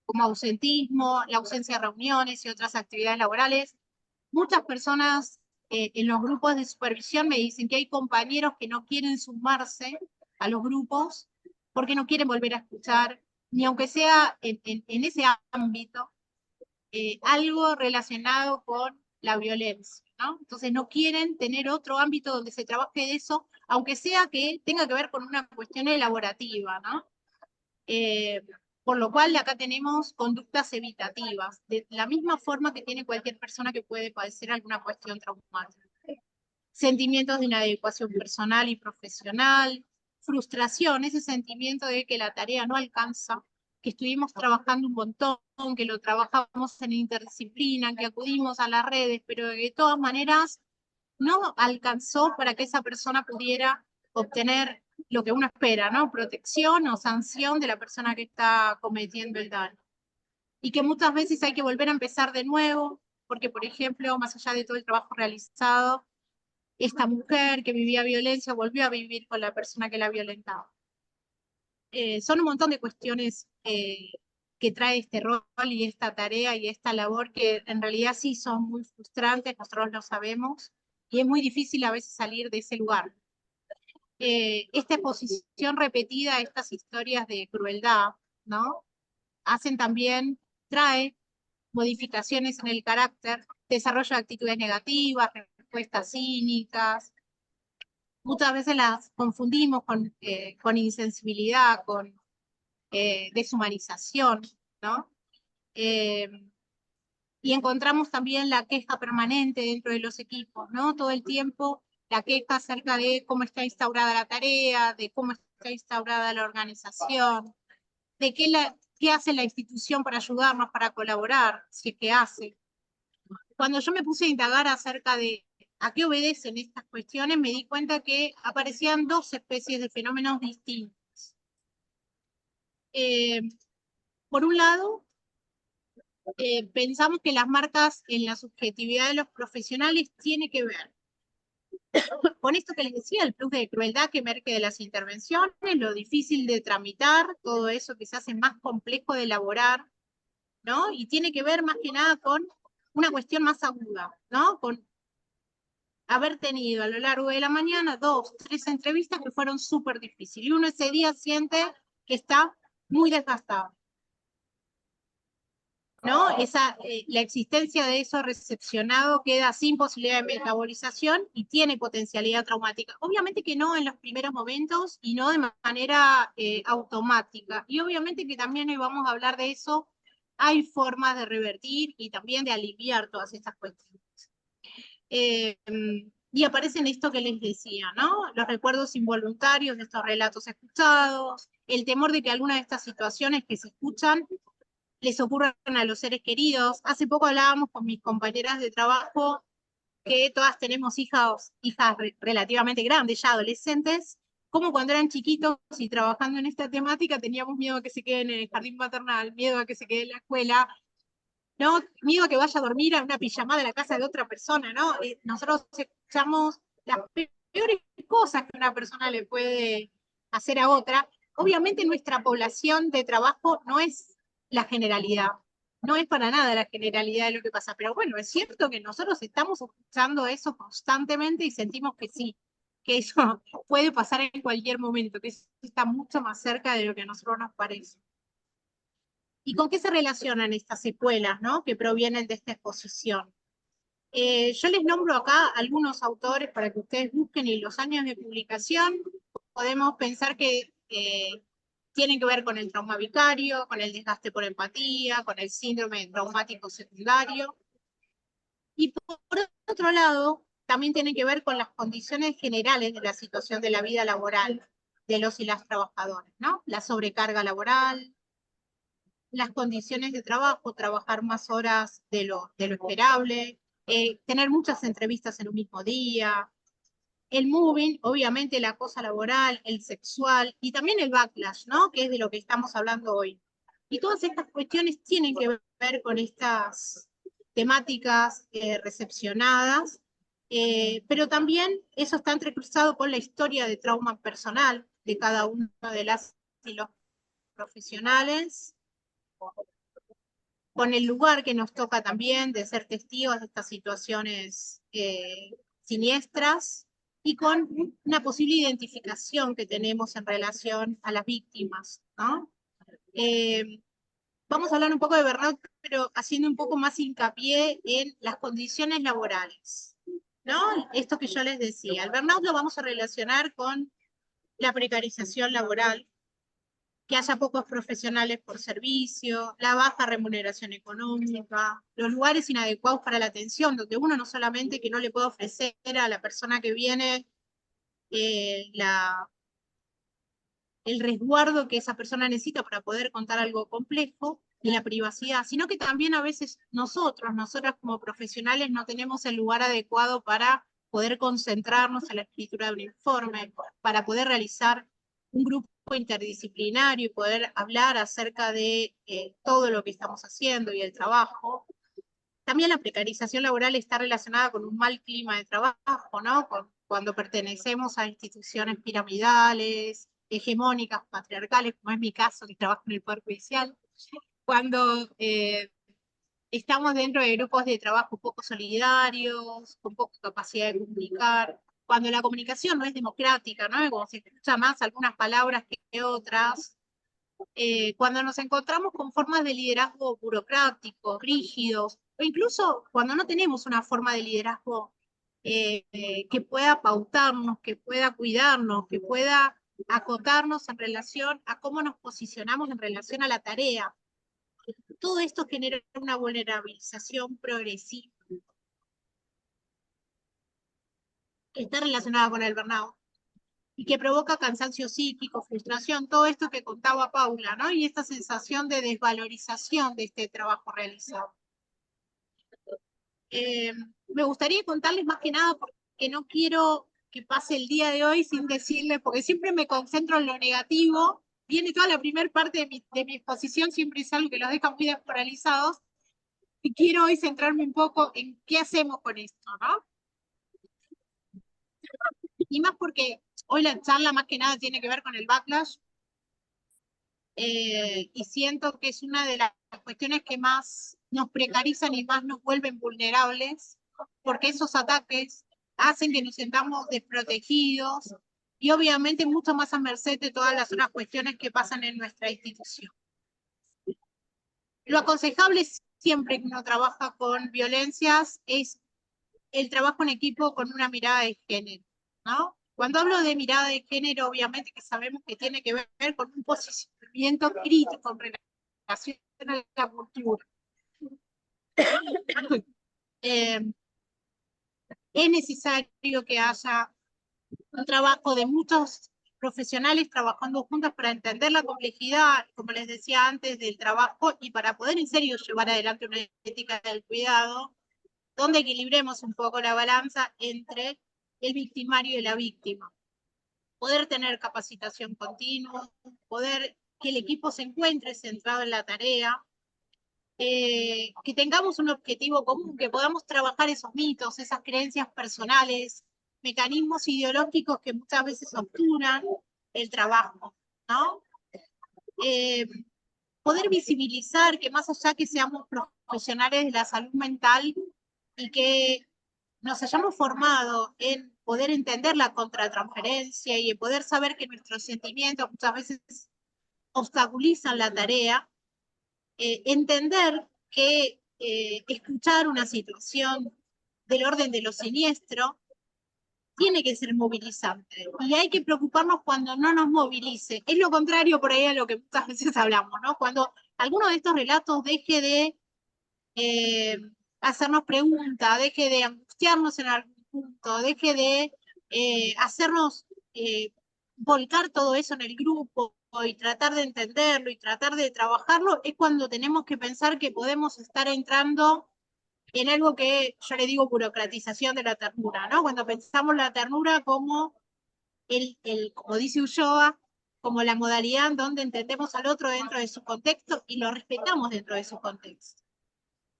como ausentismo, la ausencia de reuniones y otras actividades laborales. Muchas personas en los grupos de supervisión me dicen que hay compañeros que no quieren sumarse a los grupos porque no quieren volver a escuchar, ni aunque sea en ese ámbito, algo relacionado con la violencia, ¿no? Entonces no quieren tener otro ámbito donde se trabaje de eso, aunque sea que tenga que ver con una cuestión elaborativa, ¿no? Por lo cual acá tenemos conductas evitativas, de la misma forma que tiene cualquier persona que puede padecer alguna cuestión traumática. Sentimientos de inadecuación personal y profesional, frustración, ese sentimiento de que la tarea no alcanza, que estuvimos trabajando un montón, que lo trabajamos en interdisciplina, que acudimos a las redes, pero de todas maneras no alcanzó para que esa persona pudiera obtener lo que uno espera, ¿no? Protección o sanción de la persona que está cometiendo el daño. Y que muchas veces hay que volver a empezar de nuevo, porque, por ejemplo, más allá de todo el trabajo realizado, esta mujer que vivía violencia volvió a vivir con la persona que la violentaba. Son un montón de cuestiones que trae este rol y esta tarea y esta labor que en realidad sí son muy frustrantes, nosotros lo sabemos, y es muy difícil a veces salir de ese lugar. Esta exposición repetida a estas historias de crueldad, ¿no? Hacen también, trae modificaciones en el carácter, desarrollo de actitudes negativas, respuestas cínicas. Muchas veces las confundimos con insensibilidad, con deshumanización, ¿no? Y encontramos también la queja permanente dentro de los equipos, ¿no? Todo el tiempo la queja acerca de cómo está instaurada la tarea, de cómo está instaurada la organización, de qué hace la institución para ayudarnos, para colaborar, si es que hace. Cuando yo me puse a indagar acerca de a qué obedecen estas cuestiones, me di cuenta que aparecían dos especies de fenómenos distintos. Por un lado, pensamos que las marcas en la subjetividad de los profesionales tiene que ver con esto que les decía, el plus de crueldad que emerge de las intervenciones, lo difícil de tramitar, todo eso que se hace más complejo de elaborar, ¿no? Y tiene que ver más que nada con una cuestión más aguda, ¿no? Con haber tenido a lo largo de la mañana 2, 3 entrevistas que fueron súper difíciles. Y uno ese día siente que está muy desgastado, ¿no? La existencia de eso recepcionado queda sin posibilidad de metabolización y tiene potencialidad traumática. Obviamente que no en los primeros momentos y no de manera automática. Y obviamente que también hoy vamos a hablar de eso. Hay formas de revertir y también de aliviar todas estas cuestiones. Y aparecen esto que les decía, ¿no? Los recuerdos involuntarios de estos relatos escuchados, el temor de que alguna de estas situaciones que se escuchan les ocurran a los seres queridos. Hace poco hablábamos con mis compañeras de trabajo que todas tenemos hijas relativamente grandes, ya adolescentes, como cuando eran chiquitos y trabajando en esta temática teníamos miedo a que se queden en el jardín maternal, miedo a que se quede en la escuela, ¿no? Miedo a que vaya a dormir a una pijamada en la casa de otra persona, ¿no? Nosotros escuchamos las peores cosas que una persona le puede hacer a otra. Obviamente nuestra población de trabajo no es la generalidad, no es para nada la generalidad de lo que pasa, pero bueno, es cierto que nosotros estamos escuchando eso constantemente y sentimos que sí, que eso puede pasar en cualquier momento, que eso está mucho más cerca de lo que a nosotros nos parece. ¿Y con qué se relacionan estas secuelas, ¿no? Que provienen de esta exposición? Yo les nombro acá algunos autores para que ustedes busquen y los años de publicación. Podemos pensar que tienen que ver con el trauma vicario, con el desgaste por empatía, con el síndrome traumático secundario. Y por otro lado, también tienen que ver con las condiciones generales de la situación de la vida laboral. de los y las trabajadoras, ¿no? La sobrecarga laboral, las condiciones de trabajo, trabajar más horas de lo esperable, tener muchas entrevistas en un mismo día, el moving, obviamente el acoso laboral, el sexual y también el backlash, ¿no? Que es de lo que estamos hablando hoy. Y todas estas cuestiones tienen que ver con estas temáticas recepcionadas, pero también eso está entrecruzado con la historia de trauma personal de cada uno de las y los profesionales, con el lugar que nos toca también de ser testigos de estas situaciones siniestras y con una posible identificación que tenemos en relación a las víctimas, ¿no? Vamos a hablar un poco de burnout, pero haciendo un poco más hincapié en las condiciones laborales, ¿no? Esto que yo les decía, el burnout lo vamos a relacionar con la precarización laboral, que haya pocos profesionales por servicio, la baja remuneración económica, los lugares inadecuados para la atención, donde uno no solamente que no le puede ofrecer a la persona que viene el resguardo que esa persona necesita para poder contar algo complejo y la privacidad, sino que también a veces nosotras como profesionales no tenemos el lugar adecuado para poder concentrarnos en la escritura de un informe, para poder realizar un grupo interdisciplinario y poder hablar acerca de todo lo que estamos haciendo y el trabajo. También la precarización laboral está relacionada con un mal clima de trabajo, ¿no? Cuando pertenecemos a instituciones piramidales, hegemónicas, patriarcales, como es mi caso, que trabajo en el Poder Judicial, cuando estamos dentro de grupos de trabajo poco solidarios, con poca capacidad de comunicar, cuando la comunicación no es democrática, ¿no? Como se escucha más algunas palabras que otras, cuando nos encontramos con formas de liderazgo burocráticos, rígidos, o incluso cuando no tenemos una forma de liderazgo que pueda pautarnos, que pueda cuidarnos, que pueda acotarnos en relación a cómo nos posicionamos en relación a la tarea. Todo esto genera una vulnerabilización progresiva que está relacionada con el burnout y que provoca cansancio psíquico, frustración, todo esto que contaba Paula, ¿no? Y esta sensación de desvalorización de este trabajo realizado. Me gustaría contarles más que nada porque no quiero que pase el día de hoy sin decirles, porque siempre me concentro en lo negativo, viene toda la primera parte de mi exposición, siempre es algo que los deja muy desmoralizados, y quiero hoy centrarme un poco en qué hacemos con esto, ¿no? Y más porque hoy la charla más que nada tiene que ver con el backlash, y siento que es una de las cuestiones que más nos precarizan y más nos vuelven vulnerables, porque esos ataques hacen que nos sentamos desprotegidos y obviamente mucho más a merced de todas las otras cuestiones que pasan en nuestra institución. Lo aconsejable siempre que uno trabaja con violencias es el trabajo en equipo con una mirada de género, ¿no? Cuando hablo de mirada de género, obviamente que sabemos que tiene que ver con un posicionamiento crítico en relación a la cultura. Es necesario que haya un trabajo de muchos profesionales trabajando juntos para entender la complejidad, como les decía antes, del trabajo y para poder en serio llevar adelante una ética del cuidado, donde equilibremos un poco la balanza entre el victimario y la víctima. Poder tener capacitación continua, poder que el equipo se encuentre centrado en la tarea, que tengamos un objetivo común, que podamos trabajar esos mitos, esas creencias personales, mecanismos ideológicos que muchas veces obturan el trabajo, ¿no? Poder visibilizar que más allá que seamos profesionales de la salud mental y que nos hayamos formado en poder entender la contratransferencia y en poder saber que nuestros sentimientos muchas veces obstaculizan la tarea, entender que escuchar una situación del orden de lo siniestro tiene que ser movilizante y hay que preocuparnos cuando no nos movilice. Es lo contrario por ahí a lo que muchas veces hablamos, ¿no? Cuando alguno de estos relatos deje de hacernos preguntas, deje de angustiarnos en algún punto, deje de hacernos volcar todo eso en el grupo y tratar de entenderlo y tratar de trabajarlo, es cuando tenemos que pensar que podemos estar entrando en algo que yo le digo burocratización de la ternura, ¿no? Cuando pensamos la ternura como como dice Ulloa, como la modalidad en donde entendemos al otro dentro de su contexto y lo respetamos dentro de su contexto.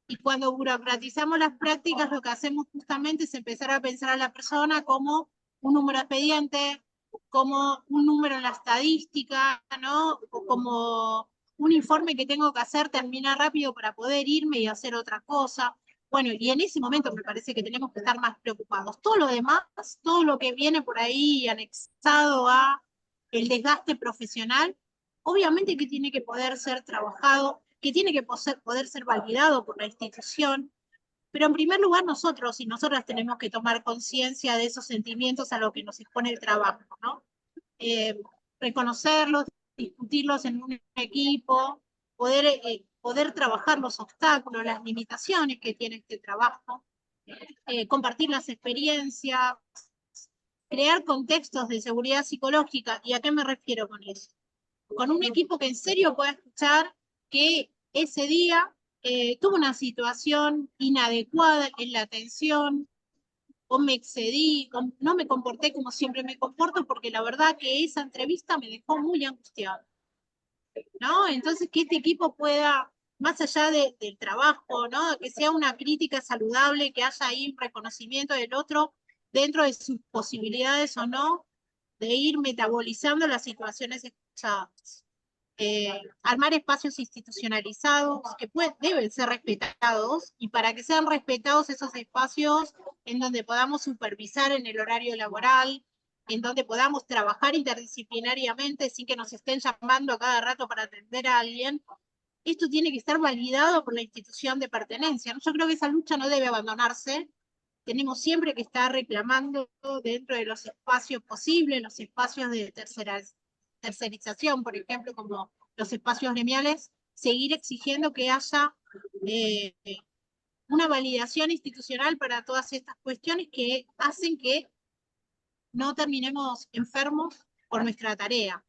Y cuando burocratizamos las prácticas, lo que hacemos justamente es empezar a pensar a la persona como un número expediente, como un número en la estadística, ¿no? O como un informe que tengo que hacer, terminar rápido para poder irme y hacer otra cosa. Bueno, y en ese momento me parece que tenemos que estar más preocupados. Todo lo demás, todo lo que viene por ahí anexado a el desgaste profesional, obviamente que tiene que poder ser trabajado, que tiene que poder ser validado por la institución, pero en primer lugar nosotros y nosotras tenemos que tomar conciencia de esos sentimientos a los que nos expone el trabajo, ¿no? Reconocerlos, discutirlos en un equipo, poder trabajar los obstáculos, las limitaciones que tiene este trabajo, compartir las experiencias, crear contextos de seguridad psicológica. ¿Y a qué me refiero con eso? Con un equipo que en serio pueda escuchar que ese día tuvo una situación inadecuada en la atención, o me excedí, o no me comporté como siempre me comporto, porque la verdad que esa entrevista me dejó muy angustiada, ¿no? Entonces, que este equipo pueda, más allá del trabajo, ¿no? Que sea una crítica saludable, que haya ahí un reconocimiento del otro dentro de sus posibilidades o no, de ir metabolizando las situaciones escuchadas. Armar espacios institucionalizados que deben ser respetados, y para que sean respetados esos espacios en donde podamos supervisar en el horario laboral, en donde podamos trabajar interdisciplinariamente sin que nos estén llamando a cada rato para atender a alguien, esto tiene que estar validado por la institución de pertenencia. Yo creo que esa lucha no debe abandonarse. Tenemos siempre que estar reclamando dentro de los espacios posibles, los espacios de tercerización, por ejemplo, como los espacios gremiales, seguir exigiendo que haya una validación institucional para todas estas cuestiones que hacen que no terminemos enfermos por nuestra tarea.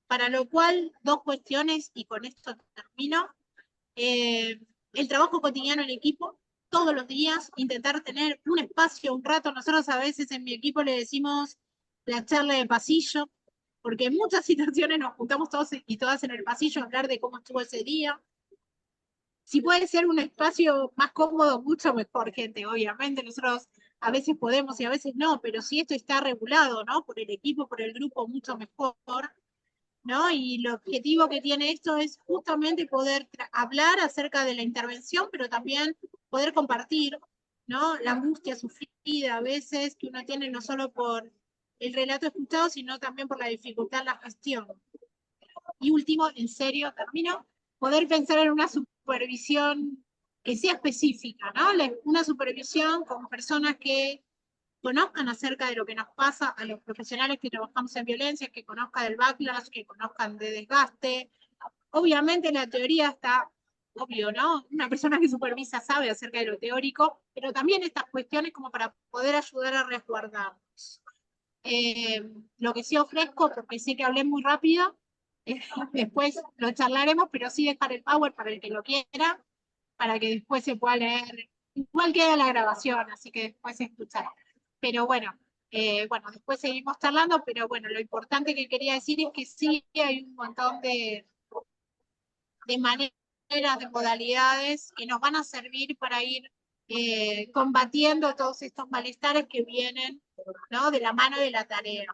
Para lo cual, dos cuestiones, y con esto termino. El trabajo cotidiano en equipo, todos los días, intentar tener un espacio, un rato. Nosotros a veces en mi equipo le decimos la charla de pasillo, porque en muchas situaciones nos juntamos todos y todas en el pasillo a hablar de cómo estuvo ese día. Si puede ser un espacio más cómodo, mucho mejor, gente, obviamente. Nosotros a veces podemos y a veces no, pero si esto está regulado, ¿no? Por el equipo, por el grupo, mucho mejor, ¿no? Y el objetivo que tiene esto es justamente poder hablar acerca de la intervención, pero también poder compartir, ¿no? La angustia sufrida a veces que uno tiene no solo por el relato escuchado, sino también por la dificultad en la gestión. Y último, en serio, termino, poder pensar en una supervisión que sea específica, ¿no? Una supervisión con personas que conozcan acerca de lo que nos pasa a los profesionales que trabajamos en violencia, que conozcan del backlash, que conozcan de desgaste. Obviamente la teoría está, obvio, ¿no? Una persona que supervisa sabe acerca de lo teórico, pero también estas cuestiones como para poder ayudar a resguardarnos. Lo que sí ofrezco, porque sé que hablé muy rápido, después lo charlaremos, pero sí dejar el power para el que lo quiera, para que después se pueda leer. Igual queda la grabación, así que después se escuchará. Pero bueno, después seguimos charlando, pero bueno, lo importante que quería decir es que sí hay un montón de maneras, de modalidades que nos van a servir para ir combatiendo todos estos malestares que vienen, ¿no? De la mano de la tarea.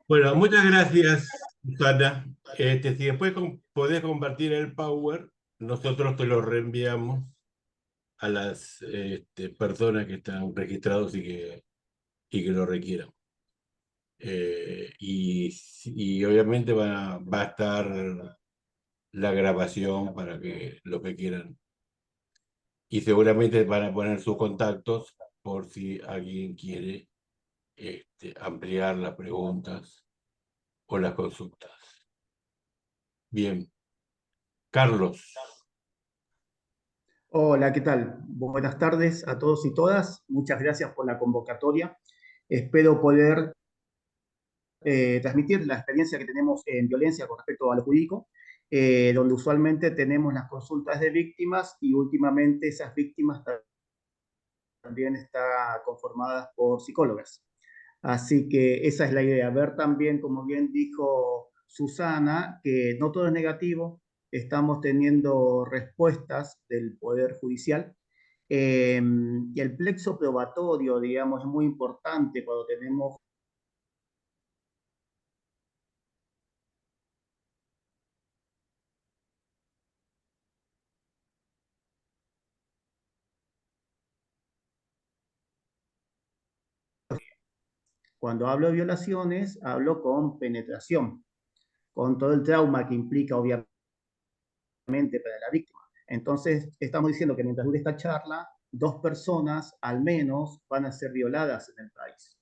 Bueno, muchas gracias, Susana. Si después podés compartir el Power, nosotros te lo reenviamos a las personas que están registrados y que lo requieran. Y obviamente va a estar la grabación para que los que quieran. Y seguramente van a poner sus contactos por si alguien quiere ampliar las preguntas o las consultas. Bien. Carlos. Hola, ¿qué tal? Buenas tardes a todos y todas. Muchas gracias por la convocatoria. Espero poder transmitir la experiencia que tenemos en violencia con respecto a lo jurídico, donde usualmente tenemos las consultas de víctimas y últimamente esas víctimas también están conformadas por psicólogas. Así que esa es la idea, ver también, como bien dijo Susana, que no todo es negativo, estamos teniendo respuestas del Poder Judicial. Y el plexo probatorio, digamos, es muy importante cuando tenemos cuando hablo de violaciones, hablo con penetración, con todo el trauma que implica, obviamente, para la víctima. Entonces, estamos diciendo que mientras dure esta charla, 2 personas al menos van a ser violadas en el país.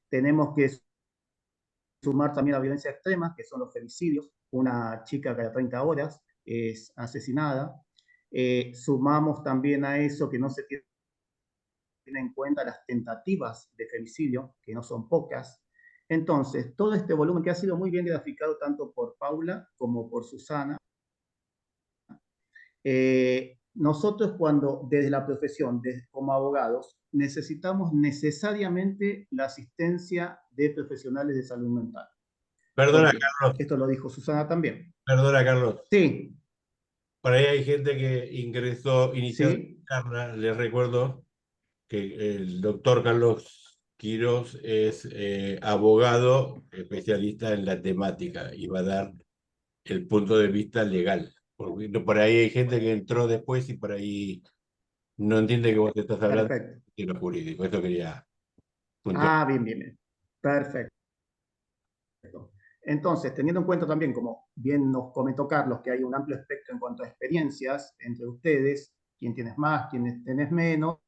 Tenemos que sumar también la violencia extrema, que son los femicidios. Una chica cada 30 horas es asesinada. Sumamos también a eso que no se tiene en cuenta las tentativas de femicidio, que no son pocas. Entonces, todo este volumen que ha sido muy bien graficado tanto por Paula como por Susana, nosotros cuando desde la profesión, como abogados, necesitamos necesariamente la asistencia de profesionales de salud mental. Perdona, ¿Por qué? Carlos, Esto lo dijo Susana también. perdona, Carlos. Sí, Por ahí hay gente que ingresó iniciando sí, la charla. Les recuerdo que el doctor Carlos Quirós es abogado especialista en la temática y va a dar el punto de vista legal. Porque por ahí hay gente que entró después y por ahí no entiende que vos te estás hablando perfecto. de lo jurídico. Esto quería puntualizar. Ah, bien, bien, bien. Perfecto. Entonces, teniendo en cuenta también, como bien nos comentó Carlos, que hay un amplio espectro en cuanto a experiencias entre ustedes, quién tienes más, quién tenés menos,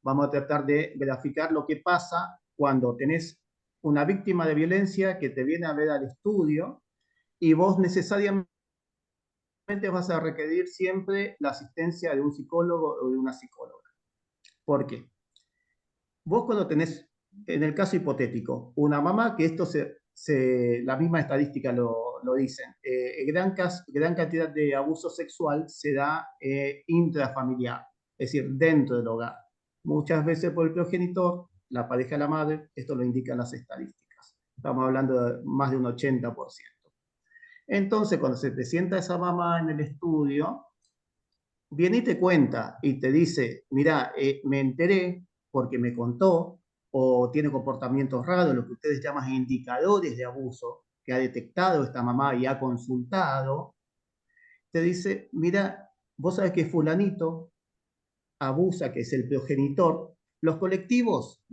vamos a tratar de graficar lo que pasa cuando tenés una víctima de violencia que te viene a ver al estudio y vos necesariamente vas a requerir siempre la asistencia de un psicólogo o de una psicóloga. ¿Por qué? Vos cuando tenés, en el caso hipotético, una mamá, que esto la misma estadística lo dicen, gran cantidad de abuso sexual se da intrafamiliar, es decir, dentro del hogar. Muchas veces por el progenitor, la pareja de la madre, esto lo indican las estadísticas. Estamos hablando de más de un 80%. Entonces, cuando se te sienta esa mamá en el estudio, viene y te cuenta y te dice, mira, me enteré porque me contó, o tiene comportamientos raros, lo que ustedes llaman indicadores de abuso, que ha detectado esta mamá y ha consultado, te dice, mira, vos sabés que fulanito abusa, que es el progenitor. Los colectivos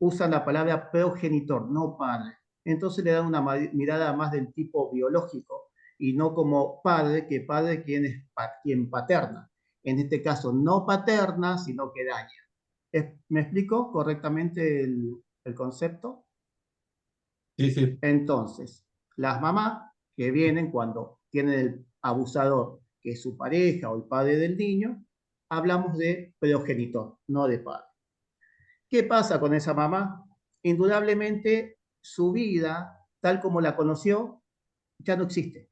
usan la palabra progenitor, no padre. Entonces le dan una mirada más del tipo biológico y no como padre, que padre quien paterna. En este caso, no paterna, sino que daña. ¿Me explico correctamente el concepto? Sí, sí. Entonces, las mamás que vienen cuando tienen el abusador, que es su pareja o el padre del niño, hablamos de progenitor, no de padre. ¿Qué pasa con esa mamá? Indudablemente su vida, tal como la conoció, ya no existe.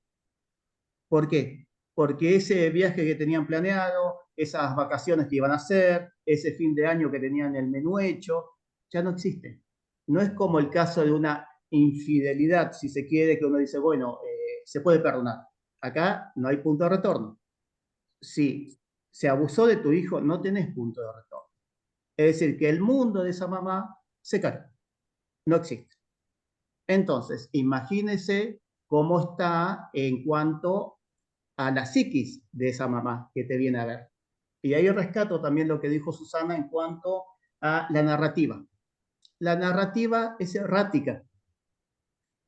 ¿Por qué? Porque ese viaje que tenían planeado, esas vacaciones que iban a hacer, ese fin de año que tenían el menú hecho, ya no existe. No es como el caso de una infidelidad, si se quiere, que uno dice, bueno, se puede perdonar. Acá no hay punto de retorno. Si se abusó de tu hijo, no tenés punto de retorno. Es decir, que el mundo de esa mamá se cae, no existe. Entonces, imagínese cómo está en cuanto a la psiquis de esa mamá que te viene a ver. Y ahí rescato también lo que dijo Susana en cuanto a la narrativa. La narrativa es errática.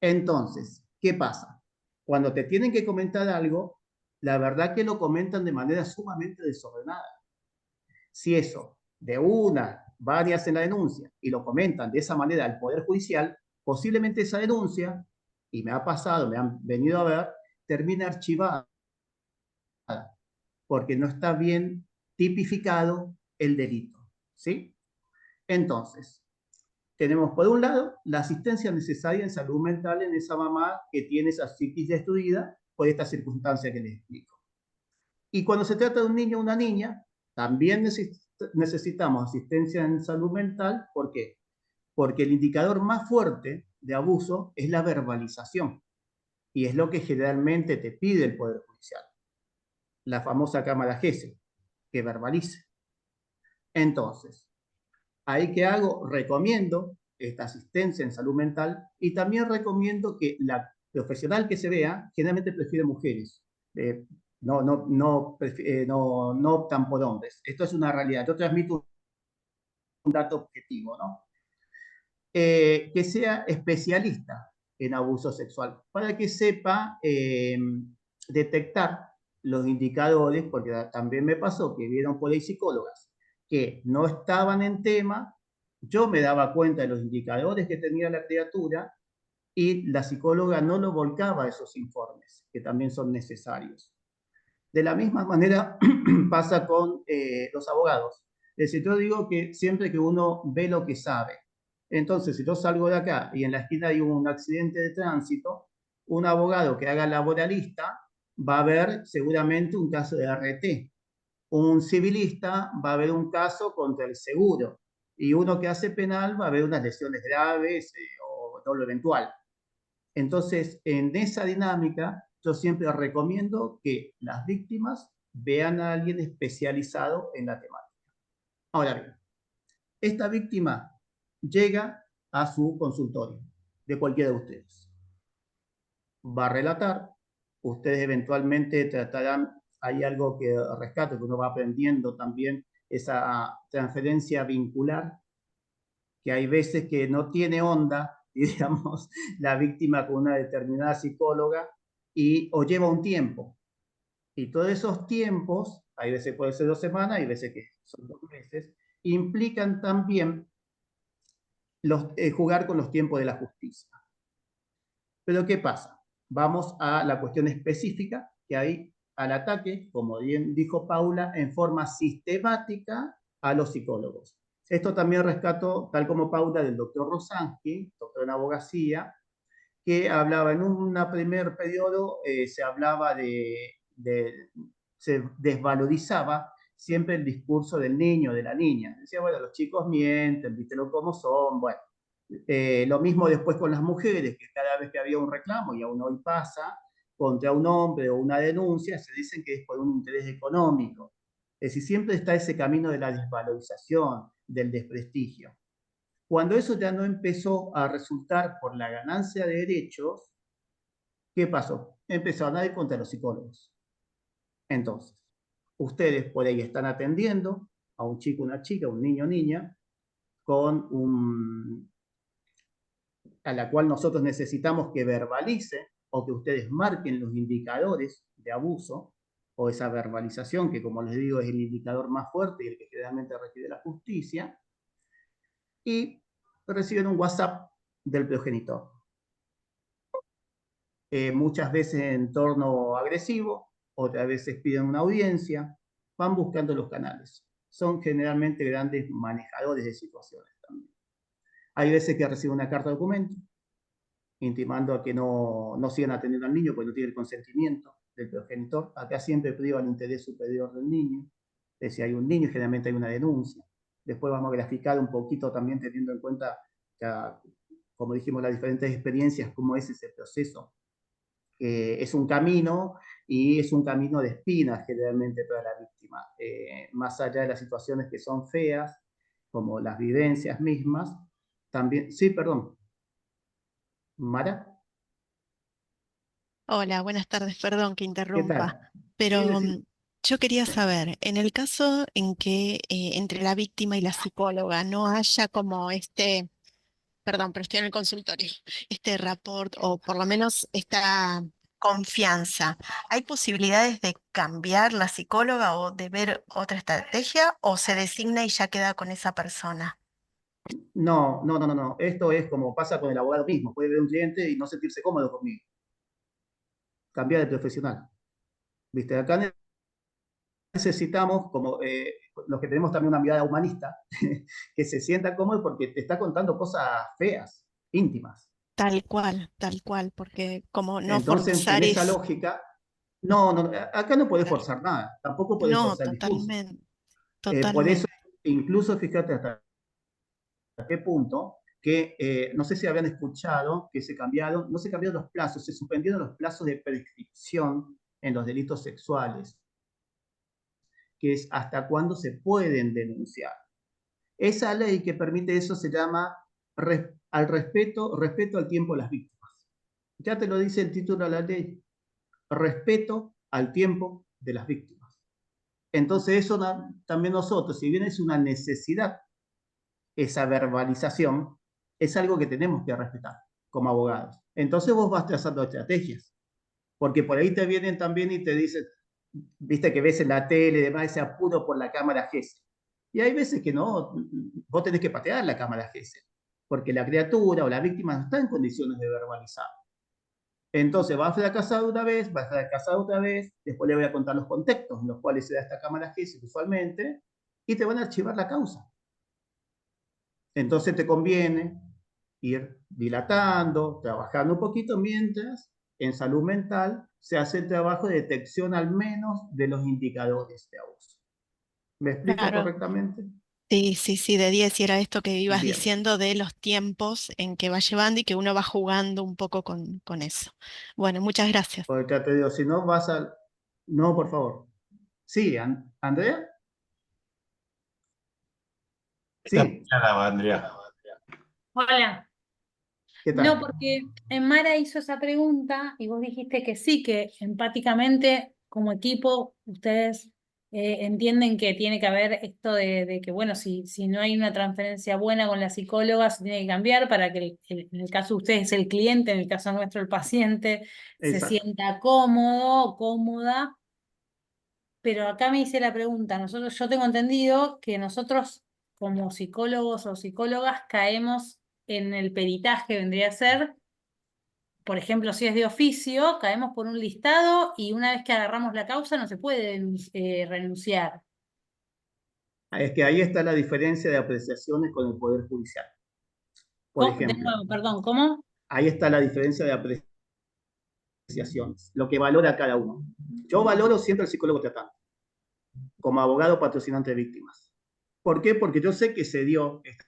Entonces, ¿qué pasa? Cuando te tienen que comentar algo, la verdad que lo comentan de manera sumamente desordenada. Si eso de una, varias en la denuncia y lo comentan de esa manera al Poder Judicial, posiblemente esa denuncia, y me ha pasado, me han venido a ver, termina archivada. porque no está bien tipificado el delito, ¿sí? Entonces, tenemos por un lado la asistencia necesaria en salud mental en esa mamá que tiene esa psiquis destruida por esta circunstancia que les explico. Y cuando se trata de un niño o una niña, también necesitamos asistencia en salud mental. ¿Por qué? Porque el indicador más fuerte de abuso es la verbalización, y es lo que generalmente te pide el Poder Judicial, la famosa cámara GESE, que verbalice. Entonces, ¿ahí qué hago? Recomiendo esta asistencia en salud mental, y también recomiendo que la profesional que se vea, generalmente prefiere mujeres, no optan por hombres. Esto es una realidad. Yo transmito un dato objetivo, ¿no? Que sea especialista en abuso sexual, para que sepa detectar los indicadores, porque también me pasó que vieron por ahí psicólogas que no estaban en tema. Yo me daba cuenta de los indicadores que tenía la criatura y la psicóloga no lo volcaba a esos informes, que también son necesarios. De la misma manera pasa con los abogados. Es decir, yo digo que siempre que uno ve lo que sabe, entonces si yo salgo de acá y en la esquina hay un accidente de tránsito, un abogado que haga laboralista va a ver seguramente un caso de RT. Un civilista va a ver un caso contra el seguro. Y uno que hace penal va a ver unas lesiones graves o todo lo eventual. Entonces, en esa dinámica, yo siempre recomiendo que las víctimas vean a alguien especializado en la temática. Ahora bien, esta víctima llega a su consultorio, de cualquiera de ustedes. Va a relatar, ustedes eventualmente tratarán, hay algo que rescato, que uno va aprendiendo también, esa transferencia vincular, que hay veces que no tiene onda, digamos, la víctima con una determinada psicóloga, o lleva un tiempo. Y todos esos tiempos, hay veces puede ser 2 semanas, hay veces que son 2 meses, implican también jugar con los tiempos de la justicia. Pero ¿qué pasa? Vamos a la cuestión específica, que hay al ataque, como bien dijo Paula, en forma sistemática a los psicólogos. Esto también rescato, tal como Paula, del doctor Rosansky, doctor en abogacía, que hablaba en un primer periodo, se hablaba se desvalorizaba siempre el discurso del niño, de la niña. Decía, bueno, los chicos mienten, vístelo como son, bueno. Lo mismo después con las mujeres, que cada vez que había un reclamo, y aún hoy pasa, contra un hombre o una denuncia, se dicen que es por un interés económico. Es decir, siempre está ese camino de la desvalorización, del desprestigio. Cuando eso ya no empezó a resultar por la ganancia de derechos, ¿qué pasó? Empezaron a ir contra los psicólogos. Entonces, ustedes por ahí están atendiendo a un chico, una chica, un niño o niña, a la cual nosotros necesitamos que verbalice o que ustedes marquen los indicadores de abuso, o esa verbalización, que como les digo es el indicador más fuerte y el que generalmente requiere la justicia, y reciben un WhatsApp del progenitor. Muchas veces en tono agresivo, otras veces piden una audiencia, van buscando los canales. Son generalmente grandes manejadores de situaciones también. Hay veces que reciben una carta de documento, intimando a que no sigan atendiendo al niño porque no tiene el consentimiento del progenitor. Acá siempre priva el interés superior del niño. Si hay un niño, generalmente hay una denuncia. Después vamos a graficar un poquito también teniendo en cuenta, como dijimos, las diferentes experiencias, cómo es ese proceso. Es un camino, y es un camino de espinas generalmente para la víctima. Más allá de las situaciones que son feas, como las vivencias mismas, también... Sí, perdón. Mara. Hola, buenas tardes, perdón que ¿Qué interrumpa, tal? pero Sí. yo quería saber, en el caso en que entre la víctima y la psicóloga no haya como perdón, pero estoy en el consultorio, este rapport o por lo menos esta confianza, ¿hay posibilidades de cambiar la psicóloga o de ver otra estrategia o se designa y ya queda con esa persona? No. Esto es como pasa con el abogado mismo. Puede ver un cliente y no sentirse cómodo conmigo. Cambiar de profesional. ¿Viste? Acá en necesitamos, como los que tenemos también una mirada humanista, que se sienta cómodo porque te está contando cosas feas, íntimas. Tal cual, porque como no Entonces, en forzar esa es, lógica, no, acá no podés claro, forzar nada, tampoco podés no, forzar el discurso. totalmente, Por eso, totalmente. incluso fíjate hasta qué punto, que no sé si habían escuchado que no se cambiaron los plazos, se suspendieron los plazos de prescripción en los delitos sexuales, que es hasta cuándo se pueden denunciar. Esa ley que permite eso se llama respeto al tiempo de las víctimas. Ya te lo dice el título de la ley, respeto al tiempo de las víctimas. Entonces eso también nosotros, si bien es una necesidad, esa verbalización, es algo que tenemos que respetar como abogados. Entonces vos vas trazando estrategias, porque por ahí te vienen también y te dicen, viste que ves en la tele y demás ese apuro por la cámara GESEL. Y hay veces que no, vos tenés que patear la cámara GESEL, porque la criatura o la víctima no está en condiciones de verbalizar. Entonces va a fracasar una vez, va a fracasar otra vez, después le voy a contar los contextos en los cuales se da esta cámara GESEL usualmente, y te van a archivar la causa. Entonces te conviene ir dilatando, trabajando un poquito, mientras en salud mental se hace el trabajo de detección al menos de los indicadores de abuso. ¿Me explico Claro, correctamente? sí, de 10 y era esto que ibas Bien, diciendo de los tiempos en que va llevando y que uno va jugando un poco con eso. Bueno, muchas gracias. porque ya te digo, si no vas a... No, por favor. Sí, Andrea. Esta Sí, mañana, Andrea. Hola. ¿qué No, tal? porque Mara hizo esa pregunta y vos dijiste que sí, que empáticamente como equipo ustedes entienden que tiene que haber esto de que, bueno, si no hay una transferencia buena con la psicóloga, se tiene que cambiar para que en el caso de ustedes el cliente, en el caso nuestro el paciente, se Exacto. sienta cómodo o cómoda. Pero acá me hice la pregunta, yo tengo entendido que nosotros como psicólogos o psicólogas caemos en el peritaje, vendría a ser, por ejemplo, si es de oficio, caemos por un listado y una vez que agarramos la causa no se puede renunciar. Es que ahí está la diferencia de apreciaciones con el Poder Judicial. Por De ejemplo, nuevo, perdón, ¿cómo? ahí está la diferencia de apreciaciones, lo que valora cada uno. Yo valoro siempre al psicólogo tratante, como abogado patrocinante de víctimas. ¿Por qué? Porque yo sé que se dio esta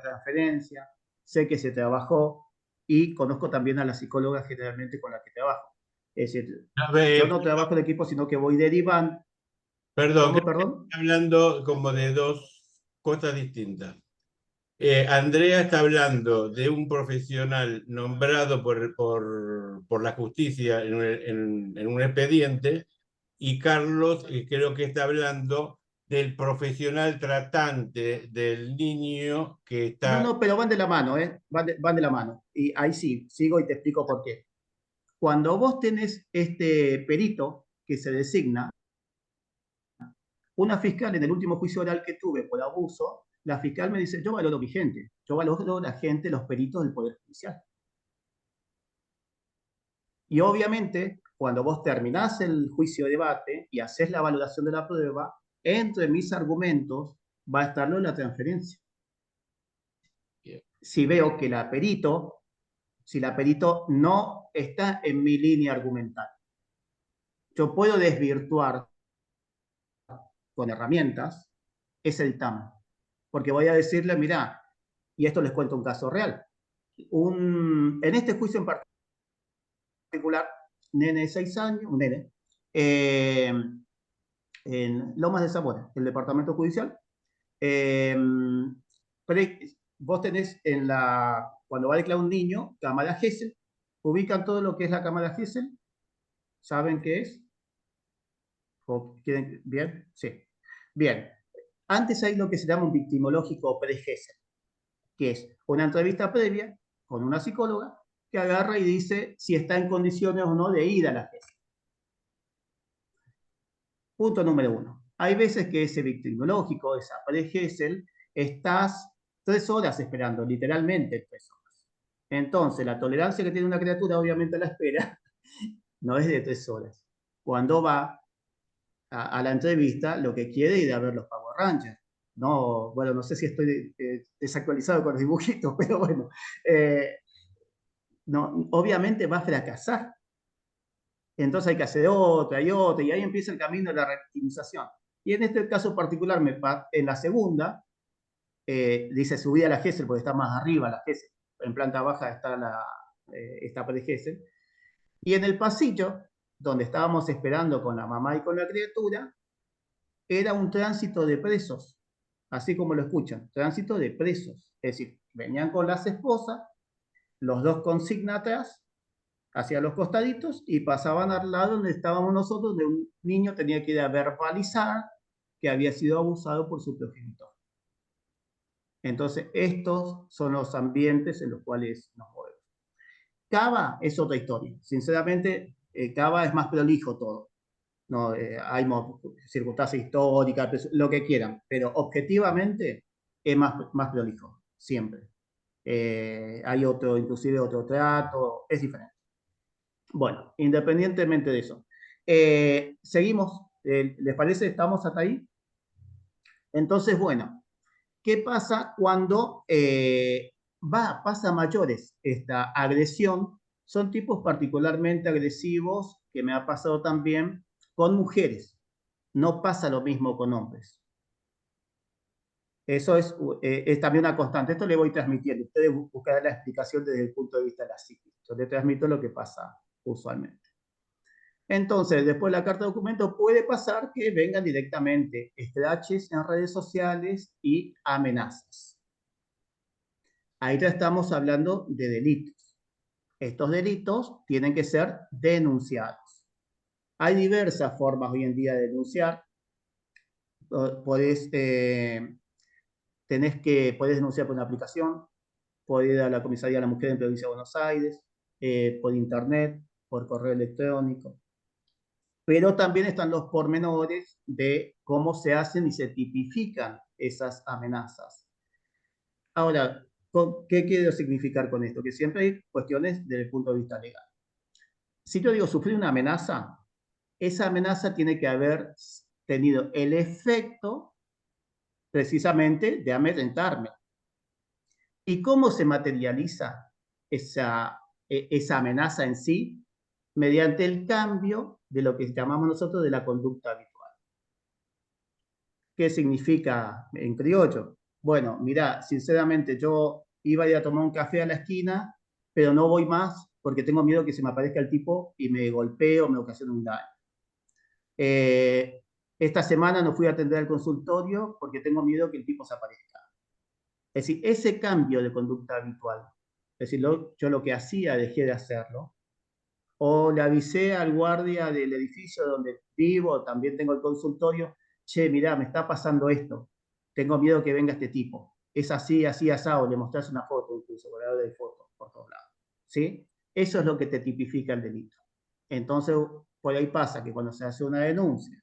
transferencia, sé que se trabajó y conozco también a la psicóloga generalmente con la que trabajo. Es decir, A yo ver, no trabajo en equipo, sino que voy derivando. perdón, ¿Cómo, creo que perdón? está hablando como de dos cosas distintas. Andrea está hablando de un profesional nombrado por la justicia en un expediente y Carlos creo que está hablando del profesional tratante del niño que No, está... no, pero van de la mano, ¿eh? Van de la mano. Y ahí sí, sigo y te explico por qué. Cuando vos tenés este perito que se designa, una fiscal en el último juicio oral que tuve por abuso, la fiscal me dice, yo valoro mi gente, yo valoro la gente, los peritos del Poder Judicial. Y obviamente, cuando vos terminás el juicio de debate y haces la valoración de la prueba, entre mis argumentos va a estar lo de la transferencia. Si veo que si la perito no está en mi línea argumental, yo puedo desvirtuar con herramientas ese dictamen. Porque voy a decirle, mira, y esto les cuento un caso real. En este juicio en particular, nene de 6 años, un nene, en Lomas de Zamora, el departamento judicial, vos tenés cuando va a declarar un niño, cámara GESEL, ubican todo lo que es la cámara GESEL, ¿saben qué es? ¿Bien? Sí. Bien. Antes hay lo que se llama un victimológico pre-GESEL, que es una entrevista previa con una psicóloga que agarra y dice si está en condiciones o no de ir a la GESEL. Punto número 1. Hay veces que ese victimológico, esa pre-GESEL, estás 3 horas esperando, literalmente 3 horas. Entonces, la tolerancia que tiene una criatura, obviamente, a la espera, no es de 3 horas. Cuando va a la entrevista lo que quiere ir a ver los Power Rangers. No, bueno, no sé si estoy desactualizado con los dibujitos, pero bueno, no, obviamente va a fracasar. Entonces hay que hacer otra y otra, y ahí empieza el camino de la revictimización. Y en este caso particular, en la segunda, dice subida a la Gesell porque está más arriba la Gesell. En planta baja está esta de Gesell. Y en el pasillo, donde estábamos esperando con la mamá y con la criatura, era un tránsito de presos, así como lo escuchan, tránsito de presos. Es decir, venían con las esposas, los dos consignatas hacia los costaditos y pasaban al lado donde estábamos nosotros, donde un niño tenía que ir a verbalizar que había sido abusado por su progenitor. Entonces, estos son los ambientes en los cuales nos movemos. Cava es otra historia. Sinceramente, Cava es más prolijo todo. No, hay circunstancias históricas, lo que quieran, pero objetivamente es más prolijo, siempre. Hay inclusive otro trato, es diferente. Bueno, independientemente de eso. Seguimos, ¿les parece? ¿Estamos hasta ahí? Entonces, bueno, ¿qué pasa cuando pasa a mayores esta agresión? Son tipos particularmente agresivos que me ha pasado también con mujeres. No pasa lo mismo con hombres. Eso es también una constante. Esto le voy transmitiendo. Ustedes buscarán la explicación desde el punto de vista de la psiquis. Yo les transmito lo que pasa usualmente. Entonces, después de la carta de documento puede pasar que vengan directamente scratches en redes sociales y amenazas. Ahí ya estamos hablando de delitos. Estos delitos tienen que ser denunciados. Hay diversas formas hoy en día de denunciar. Podés denunciar por una aplicación, podés ir a la Comisaría de la Mujer en Provincia de Buenos Aires, por internet, por correo electrónico. Pero también están los pormenores de cómo se hacen y se tipifican esas amenazas. Ahora, ¿qué quiero significar con esto? Que siempre hay cuestiones desde el punto de vista legal. Si yo digo sufrir una amenaza, esa amenaza tiene que haber tenido el efecto precisamente de amedrentarme. ¿Y cómo se materializa esa amenaza en sí? Mediante el cambio de lo que llamamos nosotros de la conducta habitual. ¿Qué significa en criollo? Bueno, mira, sinceramente yo iba a ir a tomar un café a la esquina, pero no voy más porque tengo miedo que se me aparezca el tipo y me golpee o me ocasione un daño. Esta semana no fui a atender al consultorio porque tengo miedo que el tipo se aparezca. Es decir, ese cambio de conducta habitual, es decir, yo lo que hacía dejé de hacerlo, o le avisé al guardia del edificio donde vivo, también tengo el consultorio, che, mirá, me está pasando esto, tengo miedo que venga este tipo, es así, así, asado, le mostrás una foto incluso, de fotos por todos lados, ¿sí? Eso es lo que te tipifica el delito. Entonces, por ahí pasa que cuando se hace una denuncia,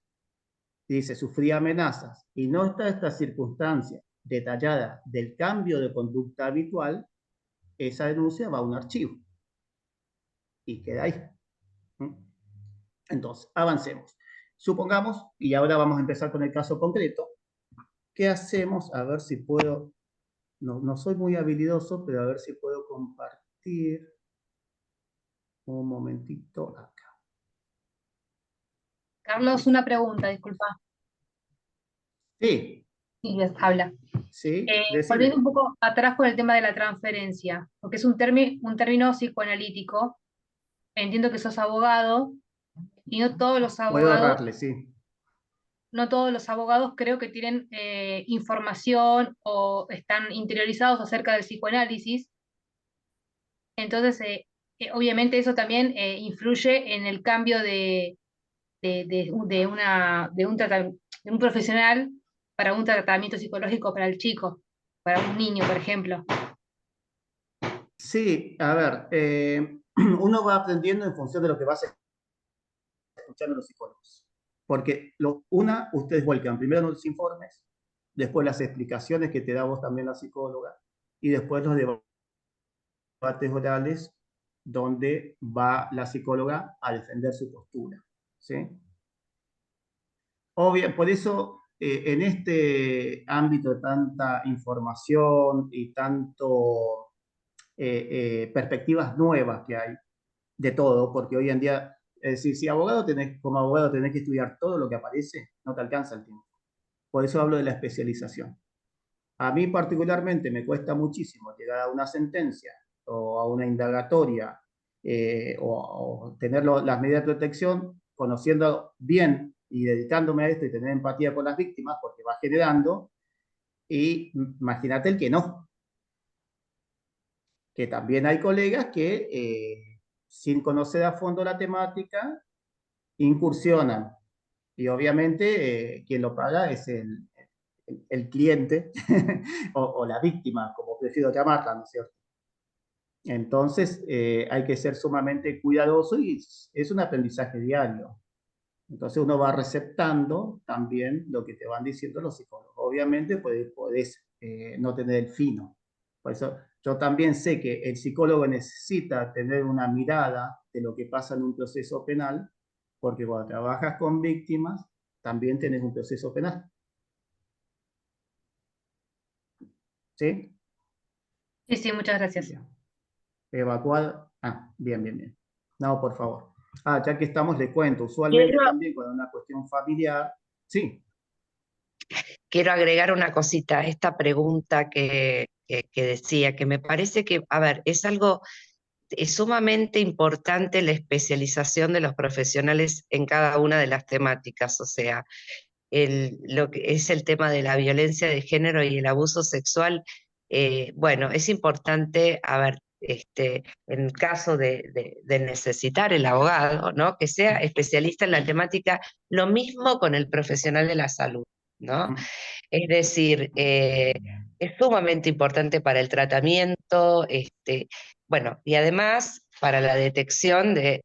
dice, sufrí amenazas, y no está esta circunstancia detallada del cambio de conducta habitual, esa denuncia va a un archivo, y queda ahí. Entonces, avancemos. Supongamos, y ahora vamos a empezar con el caso concreto, ¿qué hacemos? A ver si puedo, no soy muy habilidoso, pero a ver si puedo compartir un momentito acá. Carlos, una pregunta, disculpa. Sí. Silvia, habla. Sí, Volviendo un poco atrás con el tema de la transferencia, porque es un término psicoanalítico. Entiendo que sos abogado y no todos los Puedo abogados, ahorrarle, sí. no todos los abogados creo que tienen información o están interiorizados acerca del psicoanálisis. Entonces, obviamente eso también influye en el cambio de un profesional para un tratamiento psicológico para el chico, para un niño, por ejemplo. Sí, a ver, uno va aprendiendo en función de lo que vas escuchando los psicólogos. Porque ustedes vuelcan primero los informes, después las explicaciones que te da vos también la psicóloga, y después los debates orales donde va la psicóloga a defender su postura, ¿sí? por eso, en este ámbito de tanta información y tanto perspectivas nuevas que hay de todo, porque hoy en día, es decir, si como abogado tenés que estudiar todo lo que aparece, no te alcanza el tiempo. Por eso hablo de la especialización. A mí particularmente me cuesta muchísimo llegar a una sentencia o a una indagatoria o tener las medidas de protección, conociendo bien y dedicándome a esto y tener empatía con las víctimas, porque va generando, y imagínate el que no. Que también hay colegas que, sin conocer a fondo la temática, incursionan. Y obviamente quien lo paga es el cliente o la víctima, como prefiero llamarla, ¿no es cierto? Entonces hay que ser sumamente cuidadoso y es un aprendizaje diario. Entonces uno va receptando también lo que te van diciendo los psicólogos. Obviamente podés no tener el fino. Por eso yo también sé que el psicólogo necesita tener una mirada de lo que pasa en un proceso penal, porque cuando trabajas con víctimas, también tenés un proceso penal. ¿Sí? Sí, sí, muchas gracias. Bien. Evacuar. Ah, bien, bien, bien. No, por favor. Ah, ya que estamos, le cuento. Usualmente también cuando una cuestión familiar. Sí. Quiero agregar una cosita a esta pregunta que decía, que me parece que, a ver, es sumamente importante la especialización de los profesionales en cada una de las temáticas, o sea, lo que es el tema de la violencia de género y el abuso sexual. Bueno, es importante, a ver, en el caso de necesitar el abogado, ¿no? Que sea especialista en la temática, lo mismo con el profesional de la salud, ¿no? Es decir, es sumamente importante para el tratamiento, bueno, y además para la detección de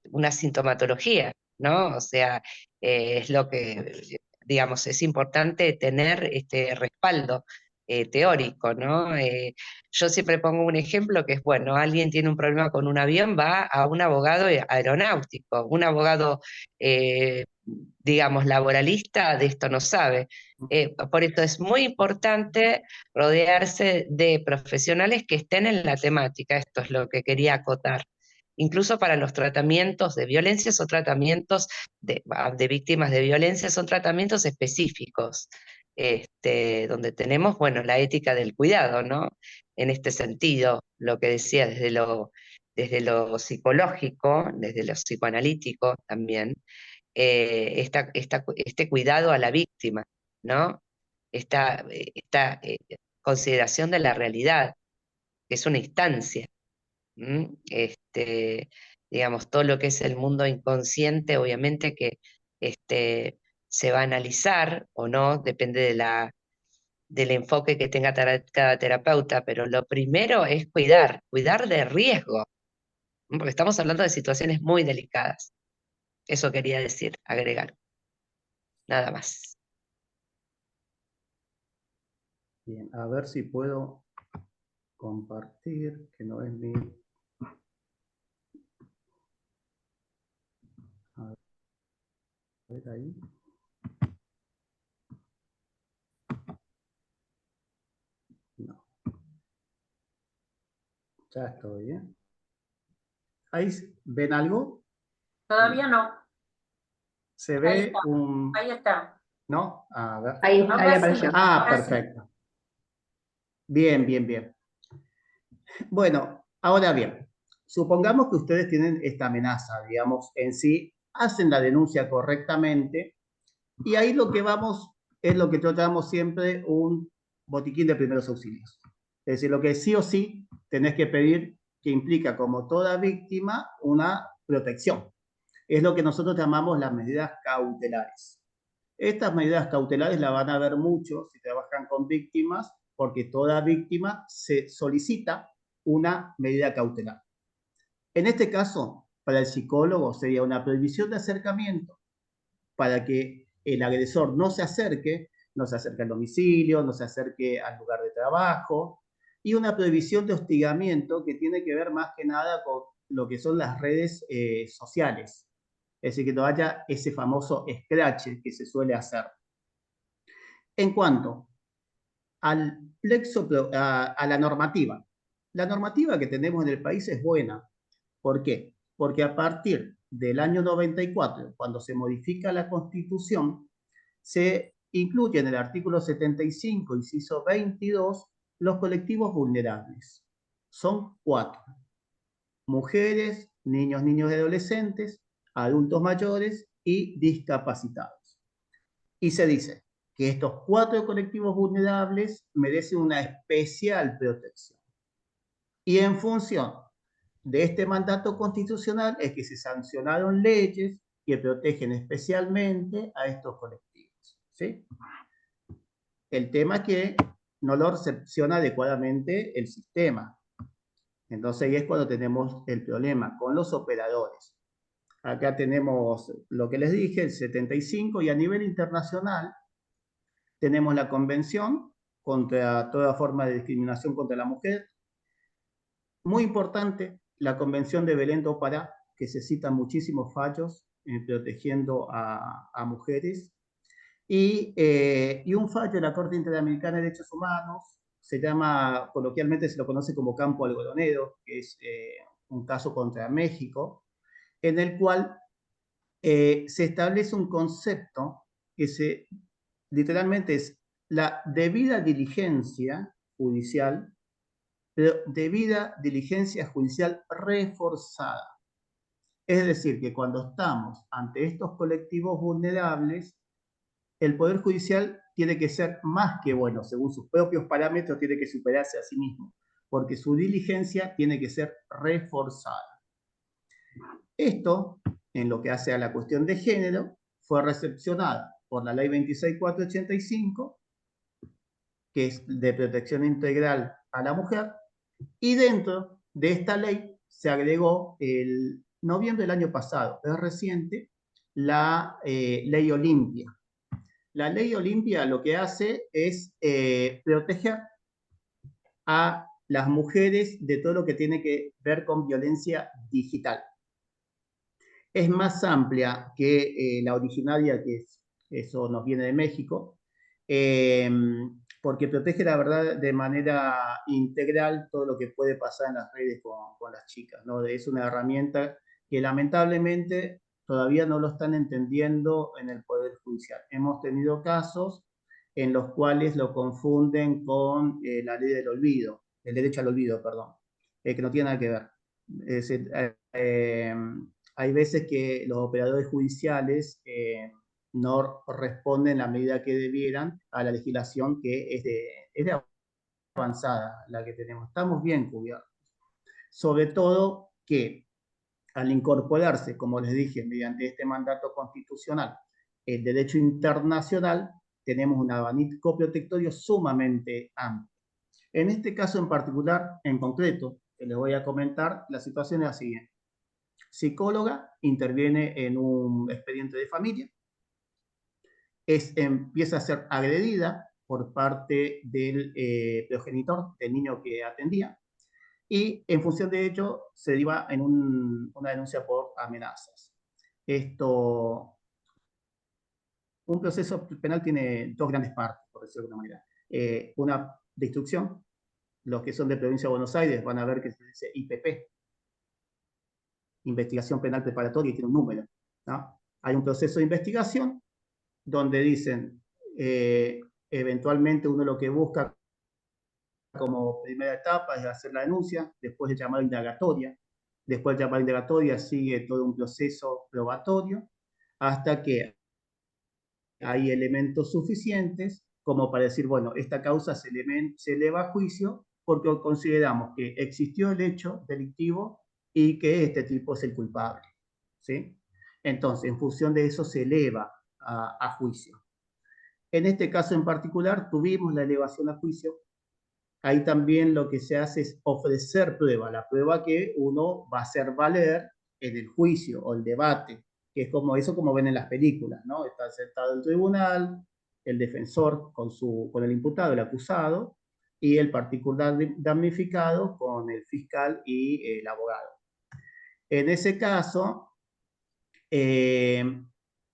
una sintomatología, ¿no? O sea, es lo que, digamos, es importante tener este respaldo teórico, ¿no? Yo siempre pongo un ejemplo que es, bueno, alguien tiene un problema con un avión, va a un abogado aeronáutico, un abogado, digamos, laboralista de esto no sabe. Por eso es muy importante rodearse de profesionales que estén en la temática, esto es lo que quería acotar. Incluso para los tratamientos de violencia o tratamientos de víctimas de violencia, son tratamientos específicos, donde tenemos, bueno, la ética del cuidado, ¿no? En este sentido, lo que decía desde lo psicológico, desde lo psicoanalítico también, este cuidado a la víctima, ¿no? Esta consideración de la realidad, que es una instancia. Digamos, todo lo que es el mundo inconsciente, obviamente que se va a analizar o no, depende del enfoque que tenga cada terapeuta, pero lo primero es cuidar de riesgo, ¿no? Porque estamos hablando de situaciones muy delicadas. Eso quería decir, agregar. Nada más. Bien, a ver si puedo compartir, que no es mi... A ver ahí. No. Ya estoy, ¿eh? ¿Ahí ven algo? Todavía no. Se Ahí ve está. un... Ahí está. ¿No? A ver. Ahí Ahora apareció. sí, Ah, ahora sí. perfecto. Bien, bien, bien. Bueno, ahora bien, supongamos que ustedes tienen esta amenaza, digamos, en sí, hacen la denuncia correctamente y ahí lo que vamos es lo que tratamos siempre, un botiquín de primeros auxilios. Es decir, lo que sí o sí tenés que pedir, que implica, como toda víctima, una protección. Es lo que nosotros llamamos las medidas cautelares. Estas medidas cautelares las van a ver mucho si trabajan con víctimas, porque toda víctima se solicita una medida cautelar. En este caso, para el psicólogo sería una prohibición de acercamiento para que el agresor no se acerque al domicilio, no se acerque al lugar de trabajo, y una prohibición de hostigamiento que tiene que ver más que nada con lo que son las redes sociales. Es decir, que no haya ese famoso escrache que se suele hacer. En cuanto al plexo, a la normativa que tenemos en el país es buena. ¿Por qué? Porque a partir del año 94, cuando se modifica la Constitución, se incluye en el artículo 75, inciso 22, los colectivos vulnerables. Son 4. Mujeres, niños y adolescentes, adultos mayores y discapacitados. Y se dice que estos 4 colectivos vulnerables merecen una especial protección. Y en función de este mandato constitucional es que se sancionaron leyes que protegen especialmente a estos colectivos, ¿sí? El tema es que no lo recepciona adecuadamente el sistema. Entonces ahí es cuando tenemos el problema con los operadores. Acá tenemos lo que les dije, el 75, y a nivel internacional tenemos la Convención contra toda forma de discriminación contra la mujer. Muy importante, la Convención de Belém do Pará, que se citan muchísimos fallos protegiendo a mujeres. Y un fallo de la Corte Interamericana de Derechos Humanos, se llama, coloquialmente se lo conoce como Campo Algodonero, que es un caso contra México, en el cual se establece un concepto que literalmente es la debida diligencia judicial, pero debida diligencia judicial reforzada. Es decir, que cuando estamos ante estos colectivos vulnerables, el Poder Judicial tiene que ser más que bueno, según sus propios parámetros, tiene que superarse a sí mismo, porque su diligencia tiene que ser reforzada. Esto, en lo que hace a la cuestión de género, fue recepcionada por la Ley 26485, que es de protección integral a la mujer, y dentro de esta ley se agregó el noviembre del año pasado, es reciente, la Ley Olimpia. La Ley Olimpia lo que hace es proteger a las mujeres de todo lo que tiene que ver con violencia digital. Es más amplia que la originaria, eso nos viene de México, porque protege la verdad de manera integral todo lo que puede pasar en las redes con las chicas, ¿no? Es una herramienta que lamentablemente todavía no lo están entendiendo en el Poder Judicial. Hemos tenido casos en los cuales lo confunden con la ley del olvido, el derecho al olvido, perdón, que no tiene nada que ver. Es decir, hay veces que los operadores judiciales no responden en la medida que debieran a la legislación que es de avanzada, la que tenemos. Estamos bien cubiertos. Sobre todo que al incorporarse, como les dije, mediante este mandato constitucional, el derecho internacional, tenemos un abanico protectorio sumamente amplio. En este caso en particular, en concreto, que les voy a comentar, la situación es la siguiente. Psicóloga interviene en un expediente de familia, empieza a ser agredida por parte del progenitor del niño que atendía, y en función de ello se deriva en una denuncia por amenazas. Un proceso penal tiene 2 grandes partes, por decirlo de alguna manera. Una de instrucción, los que son de Provincia de Buenos Aires van a ver que se dice IPP, Investigación Penal Preparatoria, y tiene un número, ¿no? Hay un proceso de investigación donde dicen, eventualmente uno lo que busca como primera etapa es hacer la denuncia, después el llamado indagatoria, después del llamado indagatoria sigue todo un proceso probatorio, hasta que hay elementos suficientes como para decir, bueno, esta causa se eleva a juicio porque consideramos que existió el hecho delictivo y que este tipo es el culpable, ¿sí? Entonces, en función de eso se eleva a juicio. En este caso en particular tuvimos la elevación a juicio. Ahí también lo que se hace es ofrecer prueba, la prueba que uno va a hacer valer en el juicio o el debate, que es como eso como ven en las películas, ¿no? Está sentado el tribunal, el defensor con el imputado, el acusado, y el particular damnificado con el fiscal y el abogado. En ese caso,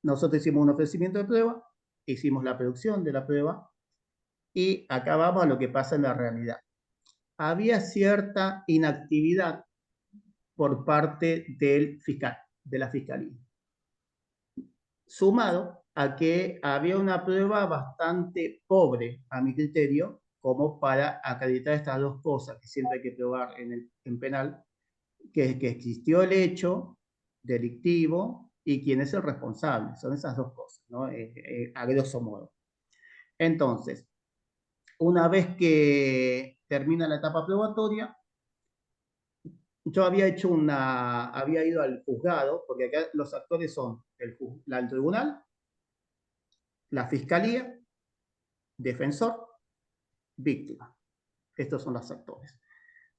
Nosotros hicimos un ofrecimiento de prueba, hicimos la producción de la prueba y acá vamos a lo que pasa en la realidad. Había cierta inactividad por parte del fiscal, de la fiscalía, sumado a que había una prueba bastante pobre, a mi criterio, como para acreditar estas dos cosas que siempre hay que probar en penal, que existió el hecho delictivo y quién es el responsable. Son esas dos cosas, ¿no? A grosso modo. Entonces, una vez que termina la etapa probatoria, yo había ido al juzgado, porque acá los actores son el tribunal, la fiscalía, defensor, víctima. Estos son los actores.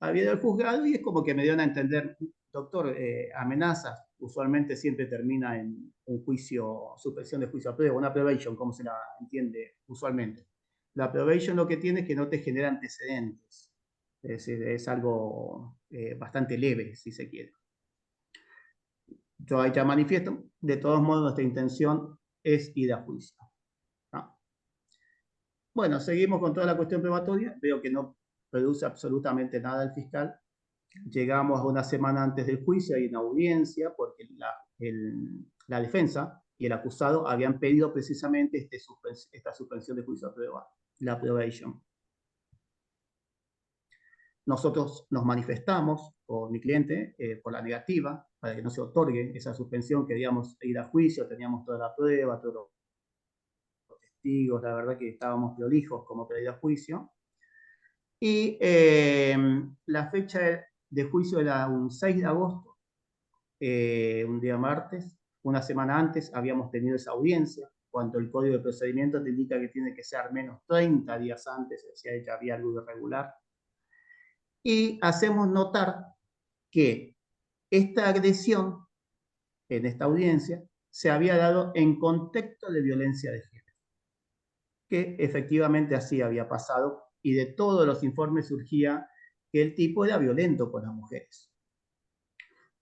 Había ido al juzgado y es como que me dieron a entender, doctor, amenazas usualmente siempre termina en un juicio, suspensión de juicio a prueba, una probation, como se la entiende usualmente. La probation lo que tiene es que no te genera antecedentes. Es decir, es algo bastante leve, si se quiere. Yo ahí ya manifiesto, de todos modos nuestra intención es ir a juicio. ¿No? Bueno, seguimos con toda la cuestión probatoria, veo que no produce absolutamente nada el fiscal. Llegamos a una semana antes del juicio, hay una audiencia, porque la defensa y el acusado habían pedido precisamente esta suspensión de juicio a prueba, la probation. Nosotros nos manifestamos con mi cliente por la negativa, para que no se otorgue esa suspensión, queríamos ir a juicio, teníamos toda la prueba, todos los testigos, la verdad que estábamos prolijos como para ir a juicio. Y la fecha de juicio era un 6 de agosto, un día martes, una semana antes habíamos tenido esa audiencia, cuando el código de procedimiento te indica que tiene que ser menos 30 días antes, si había algo irregular. Y hacemos notar que esta agresión en esta audiencia se había dado en contexto de violencia de género, que efectivamente así había pasado y de todos los informes surgía que el tipo era violento con las mujeres.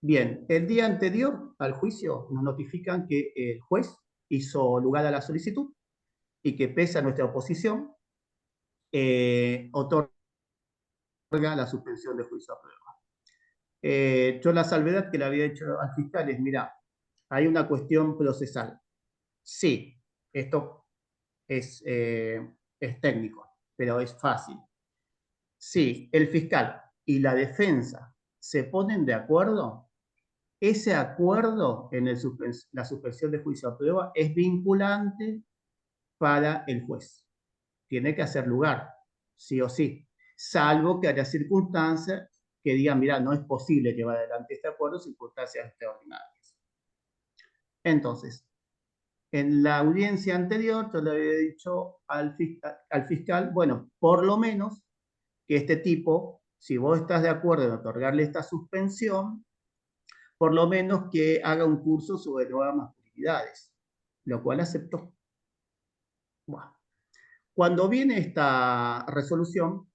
Bien, el día anterior al juicio nos notifican que el juez hizo lugar a la solicitud y que pese a nuestra oposición, otorga la suspensión de juicio a prueba. Yo la salvedad que le había hecho al fiscal es, mira, hay una cuestión procesal. Sí, esto es técnico, pero es fácil. Si el fiscal y la defensa se ponen de acuerdo, ese acuerdo en la suspensión de juicio a prueba es vinculante para el juez. Tiene que hacer lugar, sí o sí, salvo que haya circunstancias que digan, mira, no es posible llevar adelante este acuerdo, circunstancias extraordinarias. Entonces, en la audiencia anterior yo le había dicho al fiscal, bueno, por lo menos que este tipo, si vos estás de acuerdo en otorgarle esta suspensión, por lo menos que haga un curso sobre nuevas masculinidades, lo cual aceptó. Bueno, cuando viene esta resolución,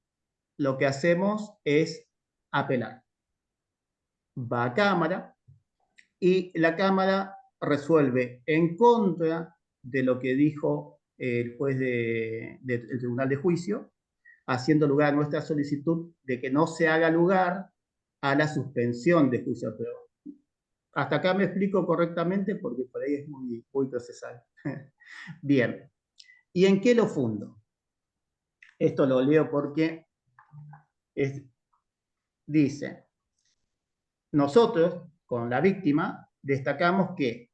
lo que hacemos es apelar. Va a Cámara y la Cámara resuelve en contra de lo que dijo el juez del Tribunal de Juicio, haciendo lugar a nuestra solicitud de que no se haga lugar a la suspensión de juicio a prueba. Hasta acá me explico correctamente porque por ahí es muy procesal. Bien. ¿Y en qué lo fundo? Esto lo leo porque dice, nosotros con la víctima destacamos que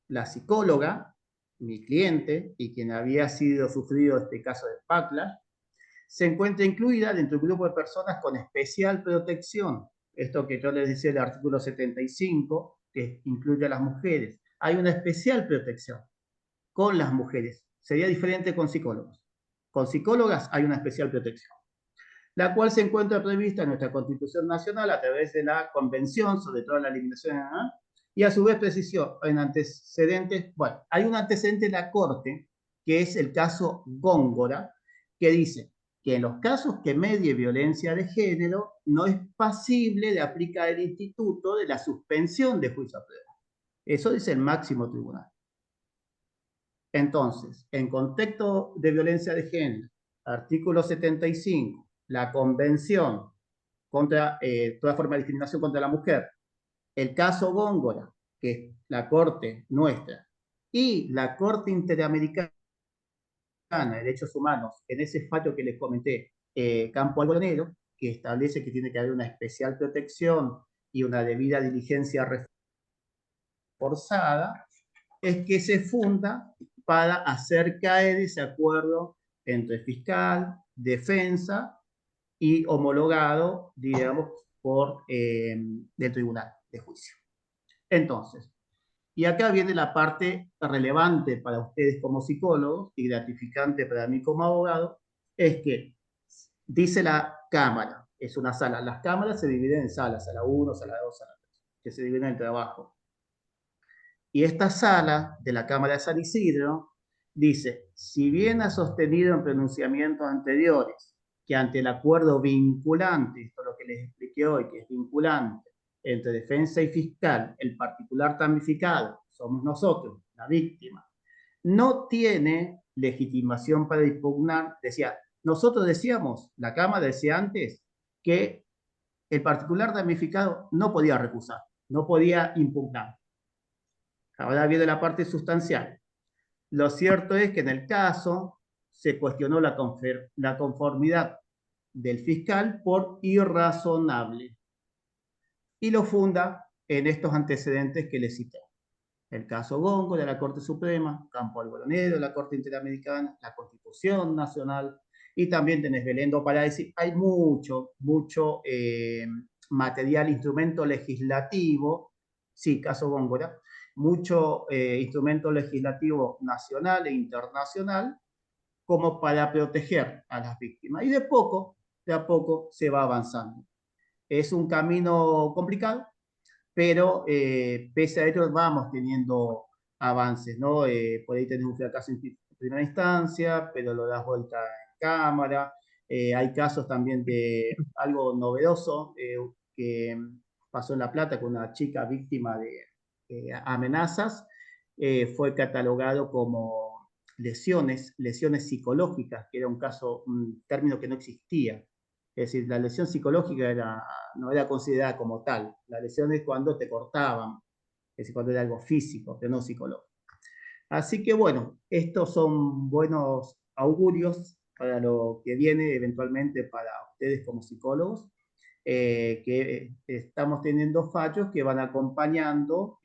la psicóloga, mi cliente y quien había sufrido este caso de backlash, se encuentra incluida dentro del grupo de personas con especial protección. Esto que yo les decía el artículo 75, que incluye a las mujeres. Hay una especial protección con las mujeres. Sería diferente con psicólogos. Con psicólogas hay una especial protección, la cual se encuentra prevista en nuestra Constitución Nacional a través de la Convención sobre toda la eliminación y a su vez precisión en antecedentes. Bueno, hay un antecedente en la Corte, que es el caso Góngora, que dice que en los casos que medie violencia de género no es pasible de aplicar el instituto de la suspensión de juicio a prueba. Eso dice el máximo tribunal. Entonces, en contexto de violencia de género, artículo 75, la Convención contra toda forma de discriminación contra la mujer, el caso Góngora, que es la Corte nuestra, y la Corte Interamericana de Derechos Humanos, en ese fallo que les comenté, Campo Algodonero, que establece que tiene que haber una especial protección y una debida diligencia reforzada, es que se funda para hacer caer ese acuerdo entre fiscal, defensa y homologado, digamos, por del tribunal de juicio. Entonces, y acá viene la parte relevante para ustedes como psicólogos y gratificante para mí como abogado, es que dice la cámara, es una sala, las cámaras se dividen en salas, sala 1, sala 2, sala 3, que se dividen en trabajo. Y esta sala de la Cámara de San Isidro dice, si bien ha sostenido en pronunciamientos anteriores que ante el acuerdo vinculante, esto es lo que les expliqué hoy, que es vinculante, entre defensa y fiscal, el particular damnificado, somos nosotros, la víctima, no tiene legitimación para impugnar, decía, nosotros decíamos, la Cámara decía antes, que el particular damnificado no podía recusar, no podía impugnar. Ahora viene la parte sustancial. Lo cierto es que en el caso se cuestionó la conformidad del fiscal por irrazonable y lo funda en estos antecedentes que les cité. El caso Gongo de la Corte Suprema, Campo Algodonero de la Corte Interamericana, la Constitución Nacional y también tenés Belén do Pará. Hay mucho material, instrumento legislativo, sí, caso Góngora, mucho instrumento legislativo nacional e internacional como para proteger a las víctimas. Y de a poco se va avanzando. Es un camino complicado, pero pese a ello vamos teniendo avances, ¿no? Por ahí tenés un fracaso en primera instancia, pero lo das vuelta en cámara. Hay casos también de algo novedoso que pasó en La Plata con una chica víctima de amenazas, fue catalogado como lesiones psicológicas, que era un término que no existía. Es decir, la lesión psicológica no era considerada como tal. La lesión es cuando te cortaban, es decir, cuando era algo físico, pero no psicológico. Así que bueno, estos son buenos augurios para lo que viene eventualmente para ustedes como psicólogos, que estamos teniendo fallos que van acompañando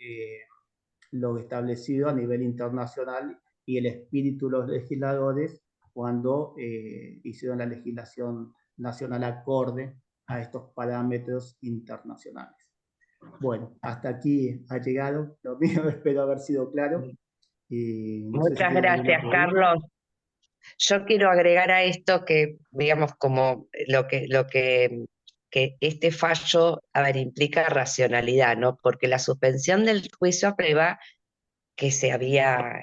lo establecido a nivel internacional y el espíritu de los legisladores cuando hicieron la legislación nacional acorde a estos parámetros internacionales. Bueno, hasta aquí ha llegado. Lo mío espero haber sido claro. Y no sé si Muchas tienen alguna gracias, pregunta. Carlos. Yo quiero agregar a esto que, digamos, como que este fallo, a ver, implica racionalidad, ¿no? Porque la suspensión del juicio a prueba que se había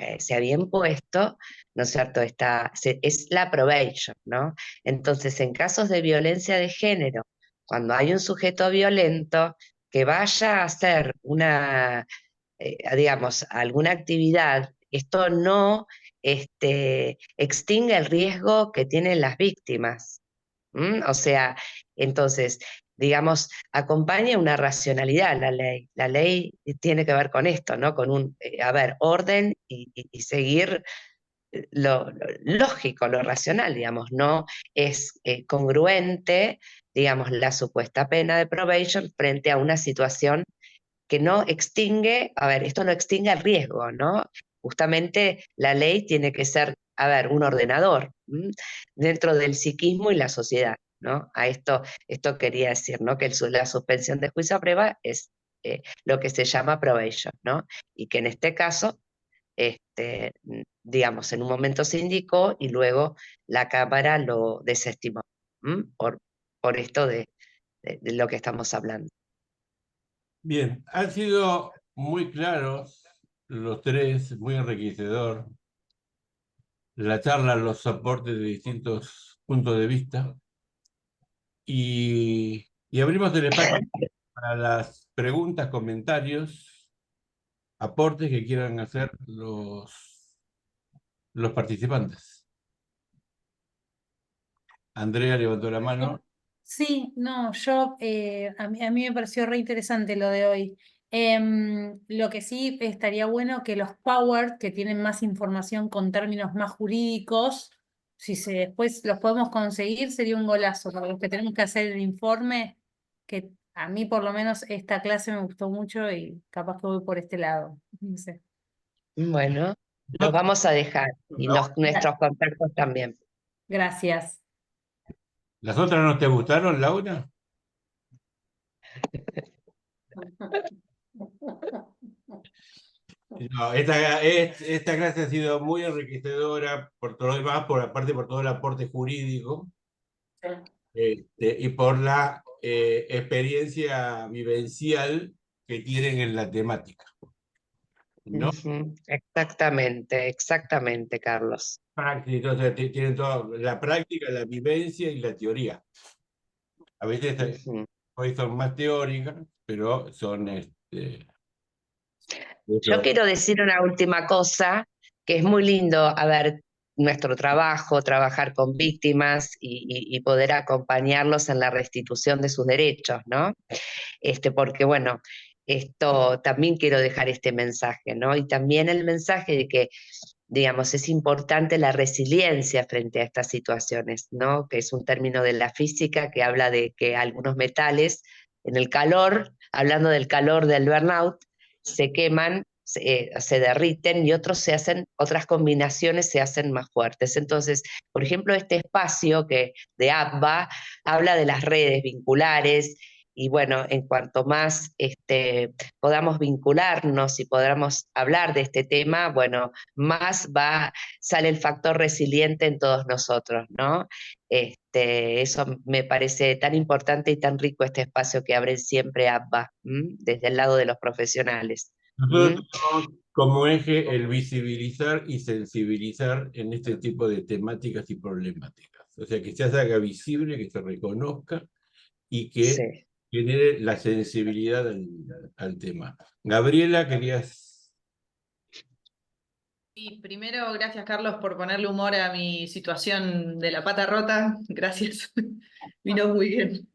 impuesto, ¿no es cierto? Es la probation, ¿no? Entonces, en casos de violencia de género, cuando hay un sujeto violento que vaya a hacer digamos, alguna actividad, esto no extingue el riesgo que tienen las víctimas. O sea, entonces, digamos, acompaña una racionalidad la ley. La ley tiene que ver con esto, ¿no? Con orden y seguir lo lógico, lo racional, digamos, no es congruente, digamos, la supuesta pena de probation frente a una situación que no extingue, esto no extingue el riesgo, ¿no? Justamente la ley tiene que ser, un ordenador dentro del psiquismo y la sociedad, ¿no? Esto quería decir, ¿no? Que la suspensión de juicio a prueba es lo que se llama probation, ¿no? Y que en este caso, digamos, en un momento se indicó y luego la Cámara lo desestimó, por esto de lo que estamos hablando. Bien, han sido muy claros los tres, muy enriquecedor. La charla, los aportes de distintos puntos de vista. Y abrimos el espacio para las preguntas, comentarios. aportes que quieran hacer los participantes. Andrea levantó la mano. Sí, no, yo, a mí me pareció re interesante lo de hoy. Lo que sí estaría bueno que los Power, que tienen más información con términos más jurídicos, si después los podemos conseguir, sería un golazo. Para los que tenemos que hacer el informe, que a mí por lo menos esta clase me gustó mucho y capaz que voy por este lado. No sé. Bueno, los vamos a dejar y nuestros contactos también. Gracias. ¿Las otras no te gustaron, Laura? No, esta clase ha sido muy enriquecedora por todo lo demás, aparte por todo el aporte jurídico y por la experiencia vivencial que tienen en la temática, ¿no? Exactamente, Carlos. Entonces tienen toda la práctica, la vivencia y la teoría. A veces hoy son más teóricas, pero son Yo quiero decir una última cosa, que es muy lindo, a ver, nuestro trabajo, trabajar con víctimas y poder acompañarlos en la restitución de sus derechos, ¿no? Porque bueno, esto también quiero dejar este mensaje, ¿no? Y también el mensaje de que, digamos, es importante la resiliencia frente a estas situaciones, ¿no? Que es un término de la física que habla de que algunos metales en el calor, hablando del calor del burnout, se queman, se derriten y otras combinaciones se hacen más fuertes. Entonces, por ejemplo, este espacio de ABBA habla de las redes vinculares y bueno, en cuanto más podamos vincularnos y podamos hablar de este tema, bueno, más sale el factor resiliente en todos nosotros, ¿no? Eso me parece tan importante y tan rico este espacio que abren siempre ABBA, desde el lado de los profesionales. Nosotros tenemos como eje el visibilizar y sensibilizar en este tipo de temáticas y problemáticas. O sea, que se haga visible, que se reconozca y que genere la sensibilidad al tema. Gabriela, querías... Sí, primero, gracias Carlos por ponerle humor a mi situación de la pata rota. Gracias, vino muy bien.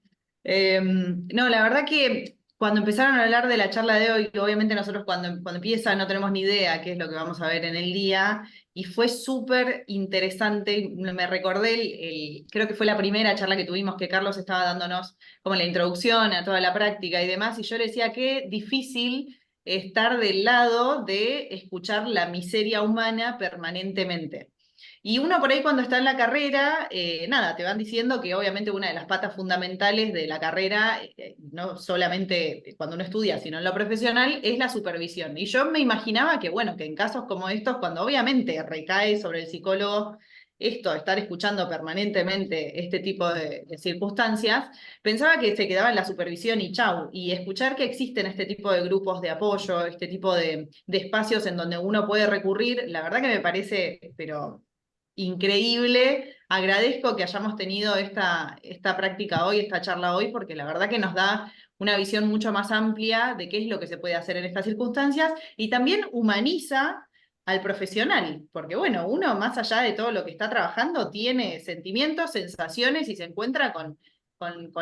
No, la verdad que cuando empezaron a hablar de la charla de hoy, obviamente nosotros cuando empieza no tenemos ni idea qué es lo que vamos a ver en el día, y fue súper interesante. Me recordé, creo que fue la primera charla que tuvimos que Carlos estaba dándonos como la introducción a toda la práctica y demás, y yo le decía qué difícil estar del lado de escuchar la miseria humana permanentemente. Y uno por ahí cuando está en la carrera, nada, te van diciendo que obviamente una de las patas fundamentales de la carrera, no solamente cuando uno estudia, sino en lo profesional, es la supervisión. Y yo me imaginaba que, bueno, que en casos como estos, cuando obviamente recae sobre el psicólogo esto, estar escuchando permanentemente este tipo de circunstancias, pensaba que se quedaba en la supervisión y chau. Y escuchar que existen este tipo de grupos de apoyo, este tipo de espacios en donde uno puede recurrir, la verdad que me parece, pero increíble. Agradezco que hayamos tenido esta práctica hoy, esta charla hoy, porque la verdad que nos da una visión mucho más amplia de qué es lo que se puede hacer en estas circunstancias y también humaniza al profesional, porque bueno, uno más allá de todo lo que está trabajando tiene sentimientos, sensaciones y se encuentra con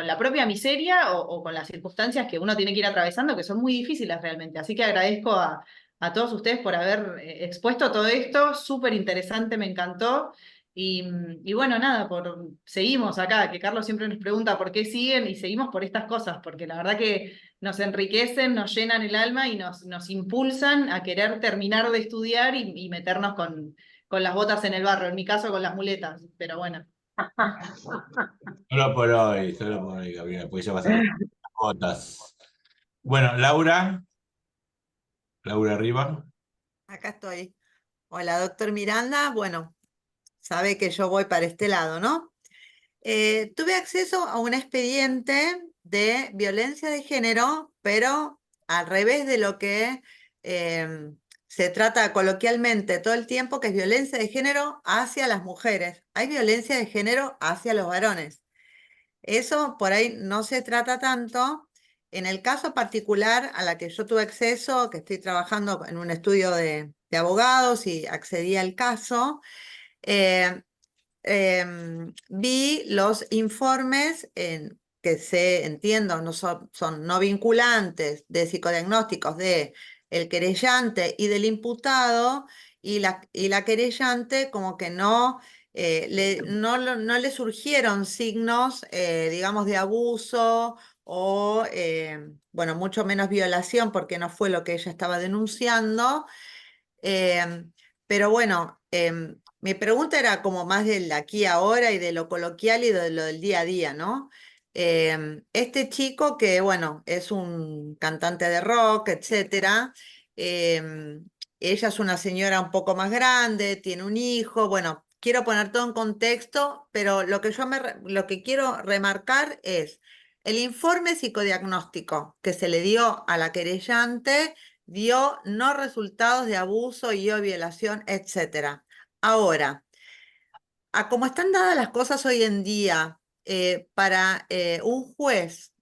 la propia miseria o con las circunstancias que uno tiene que ir atravesando, que son muy difíciles realmente. Así que agradezco a todos ustedes por haber expuesto todo esto, súper interesante, me encantó. Y bueno, nada, seguimos acá, que Carlos siempre nos pregunta por qué siguen y seguimos por estas cosas, porque la verdad que nos enriquecen, nos llenan el alma y nos impulsan a querer terminar de estudiar y meternos con las botas en el barro, en mi caso con las muletas, pero bueno. Solo por hoy, Gabriela, pues ya vas a ver las botas. Bueno, Laura arriba. Acá estoy. Hola, doctor Miranda. Bueno, sabe que yo voy para este lado, ¿no? Tuve acceso a un expediente de violencia de género, pero al revés de lo que se trata coloquialmente todo el tiempo, que es violencia de género hacia las mujeres. Hay violencia de género hacia los varones. Eso por ahí no se trata tanto en el caso particular a la que yo tuve acceso, que estoy trabajando en un estudio de abogados y accedí al caso, vi los informes que entiendo, son no vinculantes de psicodiagnósticos de el querellante y del imputado, y la querellante como que no le surgieron signos, digamos, de abuso o, bueno, mucho menos violación, porque no fue lo que ella estaba denunciando. Pero bueno, mi pregunta era como más del aquí ahora y de lo coloquial y de lo del día a día, ¿no? Este chico que, bueno, es un cantante de rock, etcétera. Ella es una señora un poco más grande, tiene un hijo. Bueno, quiero poner todo en contexto, pero lo que lo que quiero remarcar es el informe psicodiagnóstico que se le dio a la querellante dio no resultados de abuso y o violación, etc. Ahora, a cómo están dadas las cosas hoy en día, para un juez,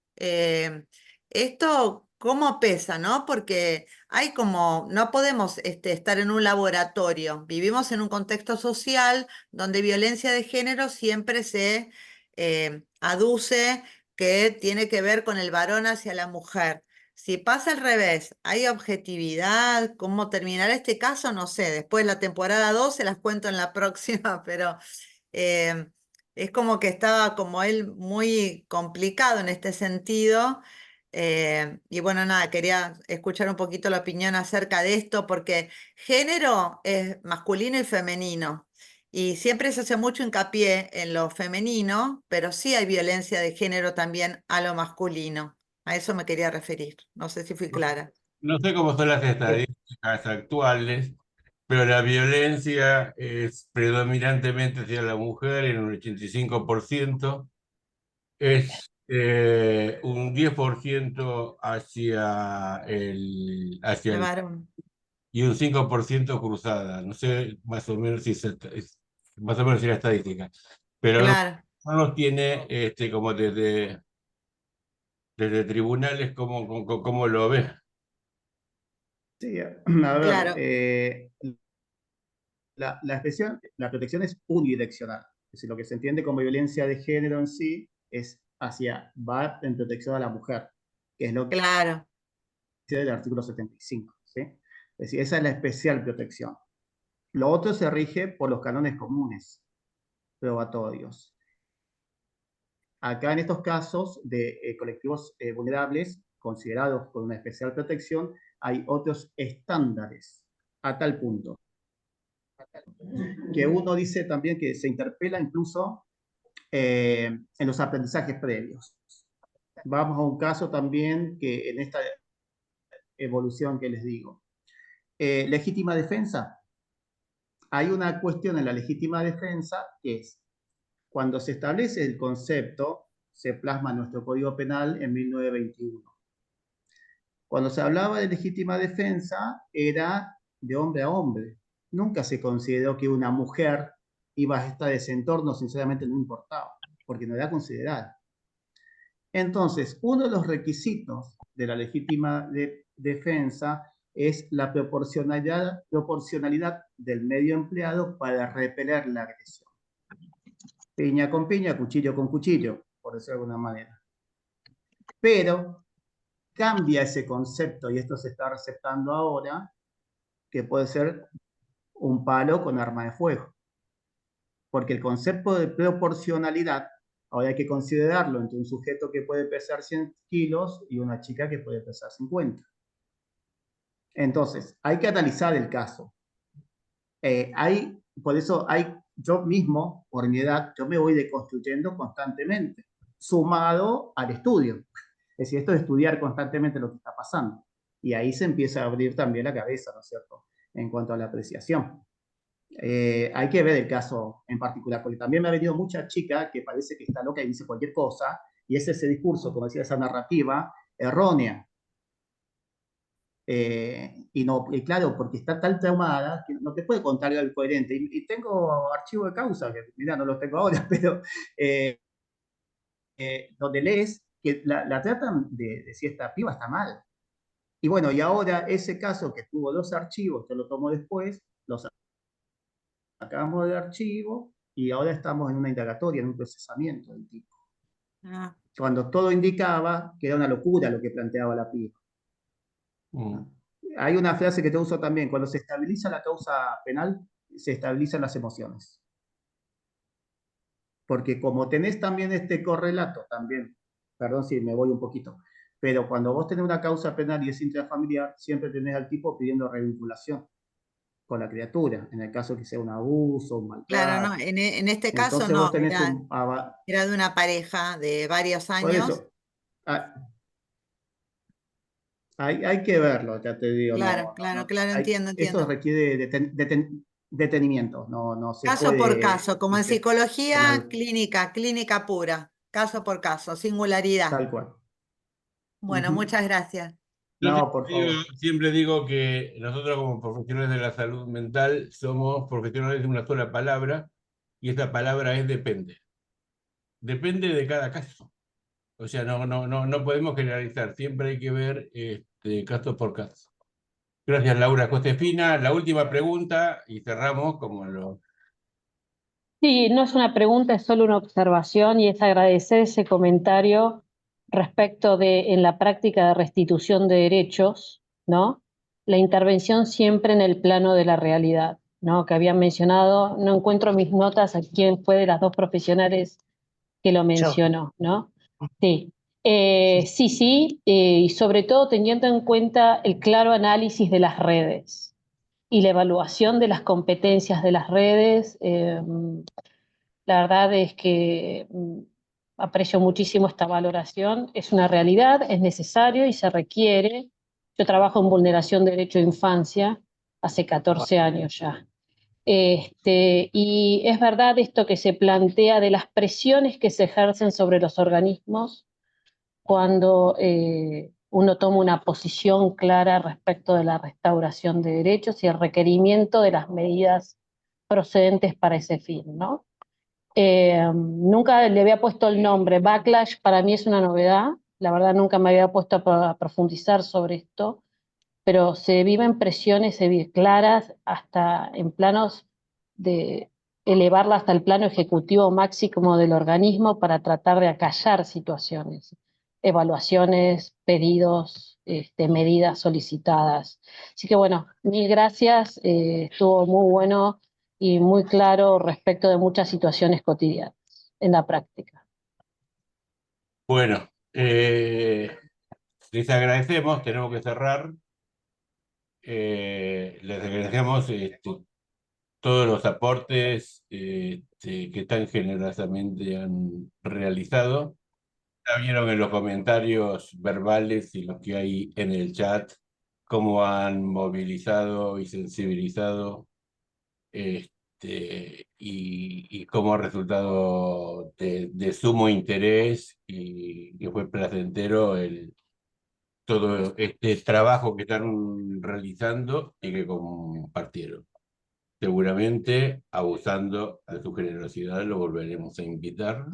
esto cómo pesa, ¿no? Porque hay como, no podemos estar en un laboratorio, vivimos en un contexto social donde violencia de género siempre se aduce que tiene que ver con el varón hacia la mujer. Si pasa al revés, ¿hay objetividad? ¿Cómo terminar este caso? No sé, después la temporada 2 se las cuento en la próxima, pero es como que estaba como él muy complicado en este sentido. Y bueno, nada, quería escuchar un poquito la opinión acerca de esto, porque género es masculino y femenino. Y siempre se hace mucho hincapié en lo femenino, pero sí hay violencia de género también a lo masculino. A eso me quería referir. No sé si fui clara. No sé cómo son las estadísticas actuales, pero la violencia es predominantemente hacia la mujer en un 85%, es un 10% hacia El el varón. y un 5% cruzada. No sé más o menos si más o menos si la estadística, pero Claro, no los tiene como desde tribunales, ¿cómo lo ves? Sí, a ver, claro, la protección es unidireccional. Es decir, lo que se entiende como violencia de género en sí va en protección a la mujer, que es lo que claro. dice el artículo 75. ¿Sí? Es decir, esa es la especial protección. Lo otro se rige por los cánones comunes probatorios. Acá en estos casos de colectivos vulnerables considerados con una especial protección, hay otros estándares a tal punto que uno dice también que se interpela incluso en los aprendizajes previos. Vamos a un caso también que en esta evolución que les digo. Legítima defensa. Hay una cuestión en la legítima defensa que es, cuando se establece el concepto, se plasma en nuestro Código Penal en 1921. Cuando se hablaba de legítima defensa, era de hombre a hombre. Nunca se consideró que una mujer iba a estar de ese entorno, sinceramente no importaba, porque no era considerada. Entonces, uno de los requisitos de la legítima defensa es la proporcionalidad del medio empleado para repeler la agresión. Piña con piña, cuchillo con cuchillo, por decirlo de alguna manera. Pero cambia ese concepto, y esto se está receptando ahora, que puede ser un palo con arma de fuego. Porque el concepto de proporcionalidad, ahora hay que considerarlo entre un sujeto que puede pesar 100 kilos y una chica que puede pesar 50. Entonces, hay que analizar el caso. Por eso yo mismo, por mi edad, yo me voy deconstruyendo constantemente, sumado al estudio. Es decir, esto de estudiar constantemente lo que está pasando. Y ahí se empieza a abrir también la cabeza, ¿no es cierto?, en cuanto a la apreciación. Hay que ver el caso en particular, porque también me ha venido mucha chica que parece que está loca y dice cualquier cosa, y es ese discurso, como decía, esa narrativa errónea. Y claro, porque está tan traumada que no te puede contar algo coherente. Y tengo archivo de causa, que mira, no los tengo ahora, pero donde lees que la tratan de si esta piba está mal. Y bueno, y ahora ese caso que tuvo 2 archivos, yo lo tomo después, los sacamos de archivo y ahora estamos en una indagatoria, en un procesamiento del tipo. Ah, Cuando todo indicaba que era una locura lo que planteaba la piba. Hay una frase que te uso también, cuando se estabiliza la causa penal, se estabilizan las emociones. Porque como tenés también este correlato, también, perdón si me voy un poquito, pero cuando vos tenés una causa penal y es intrafamiliar, siempre tenés al tipo pidiendo revinculación con la criatura, en el caso que sea un abuso, un maltrato. claro, no, en este caso Entonces no, vos tenés era de una pareja de varios por años. eso, hay que verlo, ya te digo. Claro, claro, entiendo. Eso requiere detenimiento, no se Caso puede, por caso, como en ¿viste? psicología clínica pura, caso por caso, singularidad. Tal cual. Bueno, muchas gracias. Yo No, por favor. siempre digo que nosotros como profesionales de la salud mental somos profesionales de una sola palabra, y esa palabra es depende. Depende de cada caso. O sea, no podemos generalizar, siempre hay que ver caso por caso. Gracias, Laura. Josefina, la última pregunta y cerramos como lo... Sí, no es una pregunta, es solo una observación y es agradecer ese comentario respecto de en la práctica de restitución de derechos, ¿no? La intervención siempre en el plano de la realidad, ¿no? Que habían mencionado, no encuentro mis notas a quién fue de las 2 profesionales que lo mencionó, ¿no? Sí. Sí, y sobre todo teniendo en cuenta el claro análisis de las redes y la evaluación de las competencias de las redes. La verdad es que aprecio muchísimo esta valoración. Es una realidad, es necesario y se requiere. Yo trabajo en vulneración de derecho de infancia hace 14 años ya. Y es verdad esto que se plantea de las presiones que se ejercen sobre los organismos cuando uno toma una posición clara respecto de la restauración de derechos y el requerimiento de las medidas procedentes para ese fin, ¿no? Nunca le había puesto el nombre. Backlash para mí es una novedad. La verdad nunca me había puesto a profundizar sobre esto, pero se viven presiones claras hasta en planos de elevarla hasta el plano ejecutivo máximo del organismo para tratar de acallar situaciones, evaluaciones, pedidos, medidas solicitadas. Así que bueno, mil gracias, estuvo muy bueno y muy claro respecto de muchas situaciones cotidianas en la práctica. Bueno, les agradecemos, tenemos que cerrar. Les agradecemos todos los aportes que tan generosamente han realizado. Ya vieron en los comentarios verbales y los que hay en el chat cómo han movilizado y sensibilizado y cómo ha resultado de sumo interés y fue placentero todo este trabajo que están realizando y que compartieron. Seguramente, abusando de su generosidad, lo volveremos a invitar.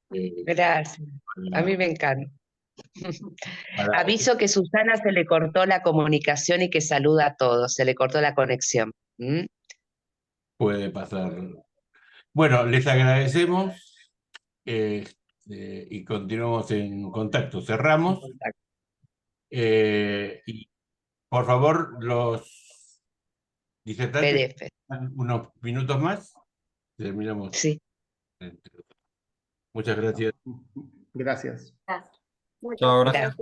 Gracias. A mí me encanta. Aviso que Susana se le cortó la comunicación y que saluda a todos, se le cortó la conexión. Puede pasar. Bueno, les agradecemos y continuamos en contacto. Cerramos. Y por favor, los disertantes, PDF. unos minutos más. Terminamos. Sí. Muchas gracias. Gracias. Muchas gracias.